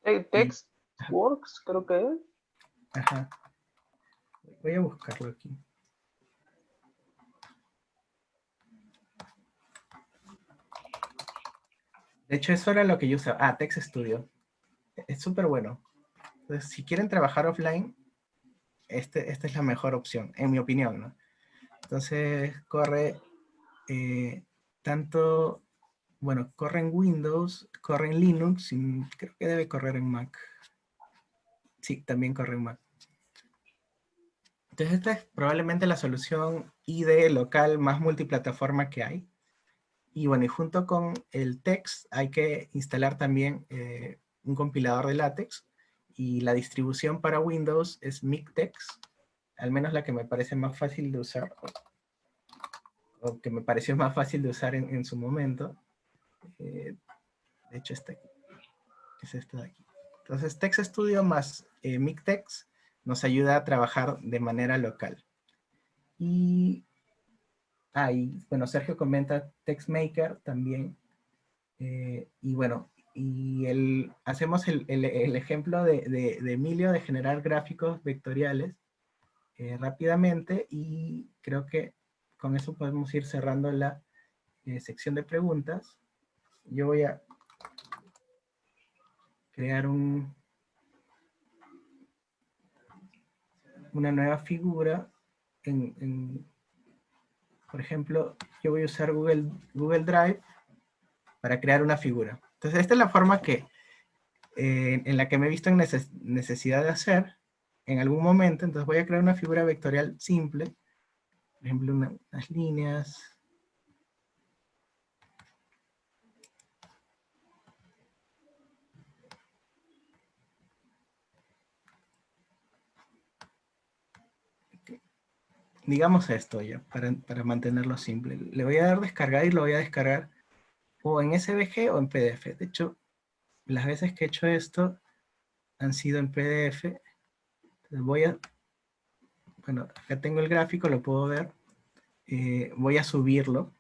Y, TextWorks, creo que es. ajá. Voy a buscarlo aquí. De hecho, eso era lo que yo usaba. Ah, Text Studio. Es súper bueno. Entonces, si quieren trabajar offline, esta es la mejor opción, en mi opinión, ¿no? Entonces, corre tanto, bueno, corre en Windows, corre en Linux, y creo que debe correr en Mac. Sí, también corre en Mac. Entonces, esta es probablemente la solución IDE local más multiplataforma que hay. Y bueno, y junto con el text hay que instalar también un compilador de LaTeX. Y la distribución para Windows es MikTeX, al menos la que me parece más fácil de usar, o que me pareció más fácil de usar en su momento. De hecho, esta aquí, es esta de aquí. Entonces, Text Studio más MikTeX nos ayuda a trabajar de manera local. Y bueno, Sergio comenta TextMaker también. Y bueno, hacemos el ejemplo de Emilio de generar gráficos vectoriales rápidamente, y creo que con eso podemos ir cerrando la sección de preguntas. Yo voy a crear una nueva figura por ejemplo, yo voy a usar Google Drive para crear una figura. Entonces, esta es la forma en la que me he visto en necesidad de hacer en algún momento. Entonces voy a crear una figura vectorial simple, por ejemplo, unas líneas. Digamos esto ya, para mantenerlo simple. Le voy a dar descargar y lo voy a descargar o en SVG o en PDF. De hecho, las veces que he hecho esto han sido en PDF. Entonces bueno, acá tengo el gráfico, lo puedo ver. Voy a subirlo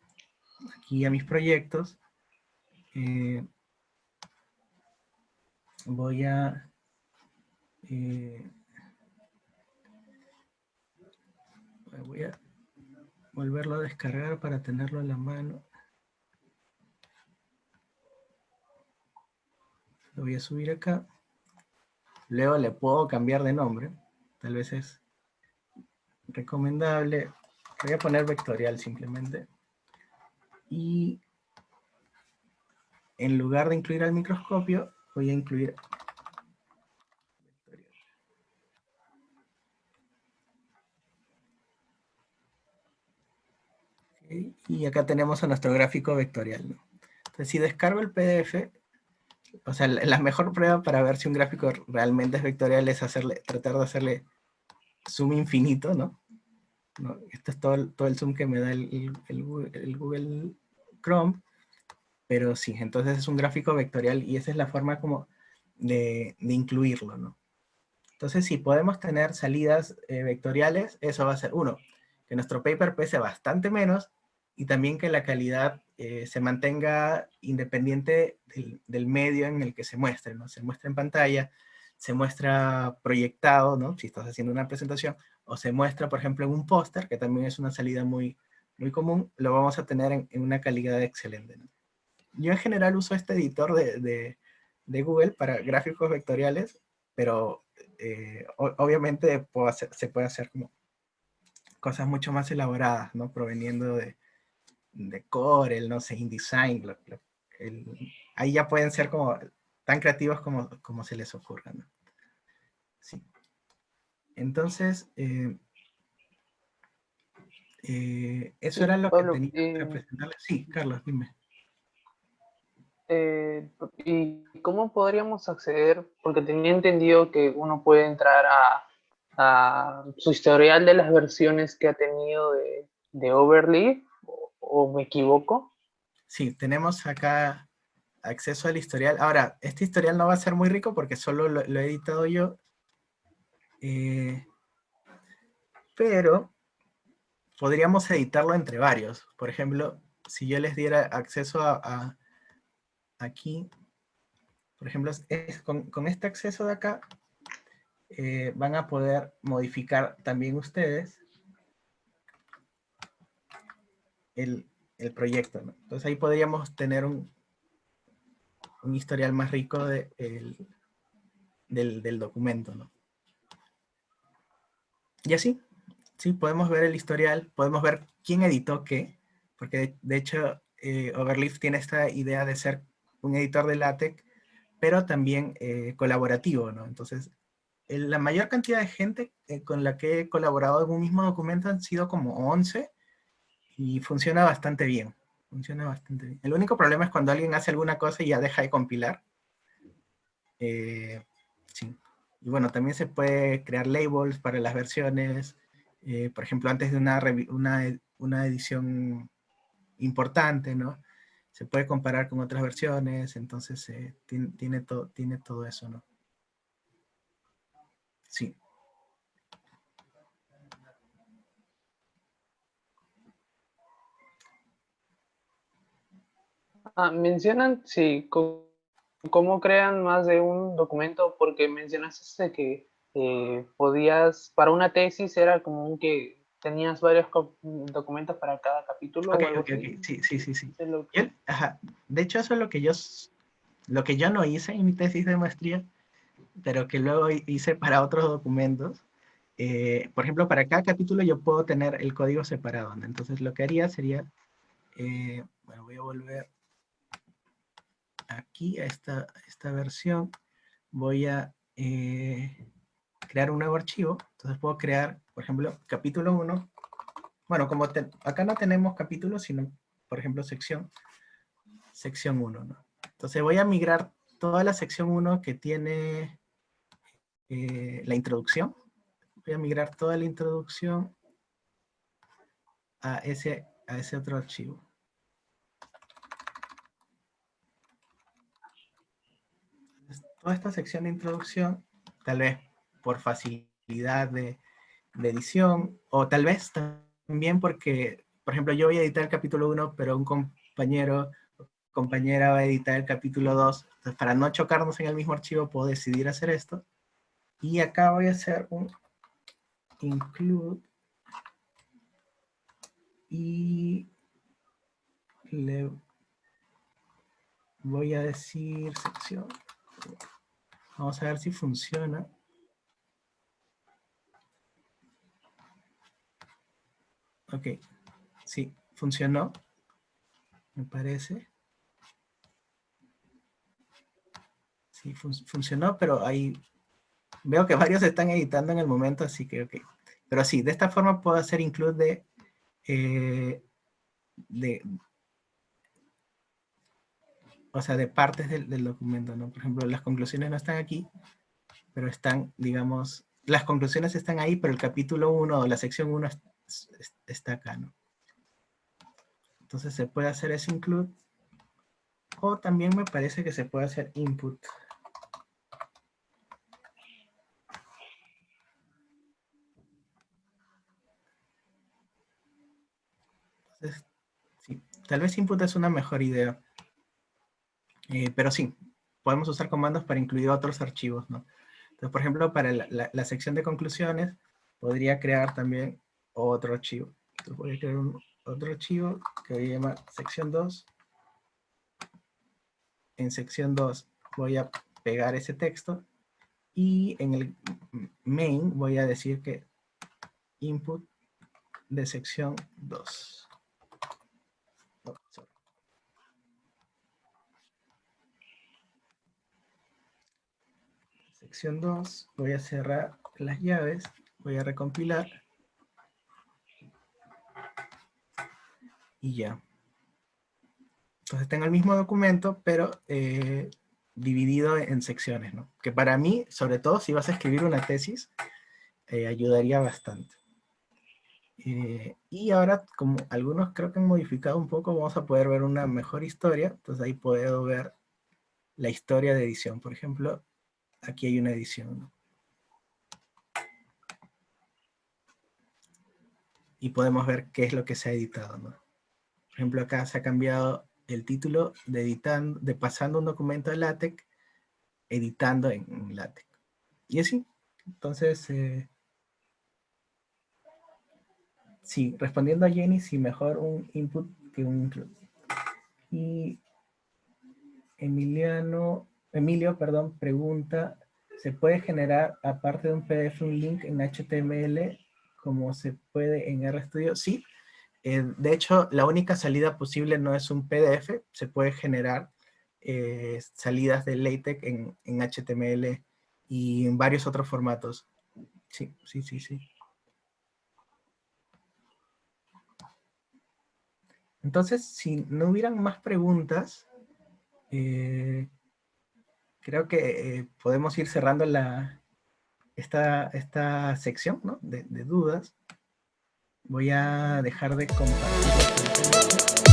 aquí a mis proyectos. Voy a volverlo a descargar para tenerlo en la mano. Lo voy a subir acá. Luego le puedo cambiar de nombre. Tal vez es recomendable. Voy a poner vectorial simplemente. Y en lugar de incluir al microscopio, voy a incluir vectorial. Okay. Y acá tenemos a nuestro gráfico vectorial, ¿no? Entonces, si descargo el PDF, o sea, la mejor prueba para ver si un gráfico realmente es vectorial es tratar de hacerle zoom infinito, ¿no? ¿No? Esto es todo el zoom que me da el Google Chrome, pero sí, entonces es un gráfico vectorial y esa es la forma como de incluirlo, ¿no? Entonces, si podemos tener salidas vectoriales, eso va a ser, uno, que nuestro paper pese bastante menos, y también que la calidad se mantenga independiente del medio en el que se muestre, ¿no? Se muestra en pantalla, se muestra proyectado, ¿no? Si estás haciendo una presentación, o se muestra, por ejemplo, en un póster, que también es una salida muy, muy común, lo vamos a tener en una calidad excelente, ¿no? Yo en general uso este editor de Google para gráficos vectoriales, pero obviamente se puede hacer como cosas mucho más elaboradas, ¿no? Proveniendo de Corel, no sé, InDesign, ahí ya pueden ser como tan creativos como se les ocurra, ¿no? Sí. Entonces, eso Sí, era lo que Pablo, tenía para presentarles. Sí, Carlos, dime. ¿y cómo podríamos acceder? Porque tenía entendido que uno puede entrar a su historial de las versiones que ha tenido de Overleaf, o me equivoco. Sí, tenemos acá acceso al historial. Ahora, este historial no va a ser muy rico porque solo lo he editado yo, pero podríamos editarlo entre varios. Por ejemplo, si yo les diera acceso a aquí, por ejemplo, con este acceso de acá, van a poder modificar también ustedes el, el proyecto, ¿no? Entonces ahí podríamos tener un historial más rico del documento, ¿no? Y así, sí, podemos ver el historial, podemos ver quién editó qué, porque de hecho Overleaf tiene esta idea de ser un editor de LaTeX, pero también colaborativo, ¿no? Entonces, la mayor cantidad de gente con la que he colaborado en un mismo documento han sido como 11 y funciona bastante bien. Funciona bastante bien. El único problema es cuando alguien hace alguna cosa y ya deja de compilar. Sí. Y bueno, también se puede crear labels para las versiones. Por ejemplo, antes de una edición importante, ¿no? Se puede comparar con otras versiones, entonces tiene todo eso, ¿no? Sí. Mencionan, sí, cómo crean más de un documento, porque mencionaste que podías, para una tesis era como que tenías varios documentos para cada capítulo Ok, o algo ok, así. ok. Sí, sí, sí, sí. Es lo Ajá. De hecho, eso es lo que yo no hice en mi tesis de maestría, pero que luego hice para otros documentos. Por ejemplo, para cada capítulo yo puedo tener el código separado, ¿no? Entonces lo que haría sería, bueno, voy a volver aquí a esta versión, voy a crear un nuevo archivo, entonces puedo crear, por ejemplo, capítulo 1. Bueno, como acá no tenemos capítulos, sino, por ejemplo, sección 1, ¿no? Entonces voy a migrar toda la sección 1 que tiene la introducción. Voy a migrar toda la introducción a ese otro archivo. Entonces, toda esta sección de introducción, tal vez por facilidad de edición, o tal vez también porque, por ejemplo, yo voy a editar el capítulo 1, pero un compañera va a editar el capítulo 2. Entonces, para no chocarnos en el mismo archivo, puedo decidir hacer esto. Y acá voy a hacer un include y le voy a decir sección. Vamos a ver si funciona. Ok, sí, funcionó, me parece. Sí, funcionó, pero ahí veo que varios están editando en el momento, así que ok. Pero sí, de esta forma puedo hacer include de, o sea, de partes del documento, ¿no? Por ejemplo, las conclusiones no están aquí, pero están, digamos, las conclusiones están ahí, pero el capítulo 1 o la sección 1 está acá, ¿no? Entonces se puede hacer ese include, o también me parece que se puede hacer input. Entonces, sí. Tal vez input es una mejor idea. Pero sí, podemos usar comandos para incluir otros archivos, ¿no? Entonces, por ejemplo, para la sección de conclusiones, podría crear también otro archivo. Entonces, voy a crear otro archivo que voy a llamar sección 2. En sección 2 voy a pegar ese texto y en el main voy a decir que input de sección 2. Oh, sorry. Sección 2, voy a cerrar las llaves, voy a recompilar y ya. Entonces tengo el mismo documento, pero dividido en secciones, ¿no? Que para mí, sobre todo si vas a escribir una tesis, ayudaría bastante. Y ahora, como algunos creo que han modificado un poco, vamos a poder ver una mejor historia. Entonces ahí puedo ver la historia de edición. Por ejemplo, aquí hay una edición, ¿no? Y podemos ver qué es lo que se ha editado, ¿no? Por ejemplo, acá se ha cambiado el título de pasando un documento de LaTeX, editando en LaTeX. Y así. Entonces, sí, respondiendo a Jenny, sí, mejor un input que un include. Y Emilio, perdón, pregunta, ¿se puede generar, aparte de un PDF, un link en HTML como se puede en RStudio? Sí. De hecho, la única salida posible no es un PDF, se puede generar salidas de LaTeX en HTML y en varios otros formatos. Sí, sí, sí, sí. Entonces, si no hubieran más preguntas, creo que podemos ir cerrando esta sección, ¿no? de dudas. Voy a dejar de compartir.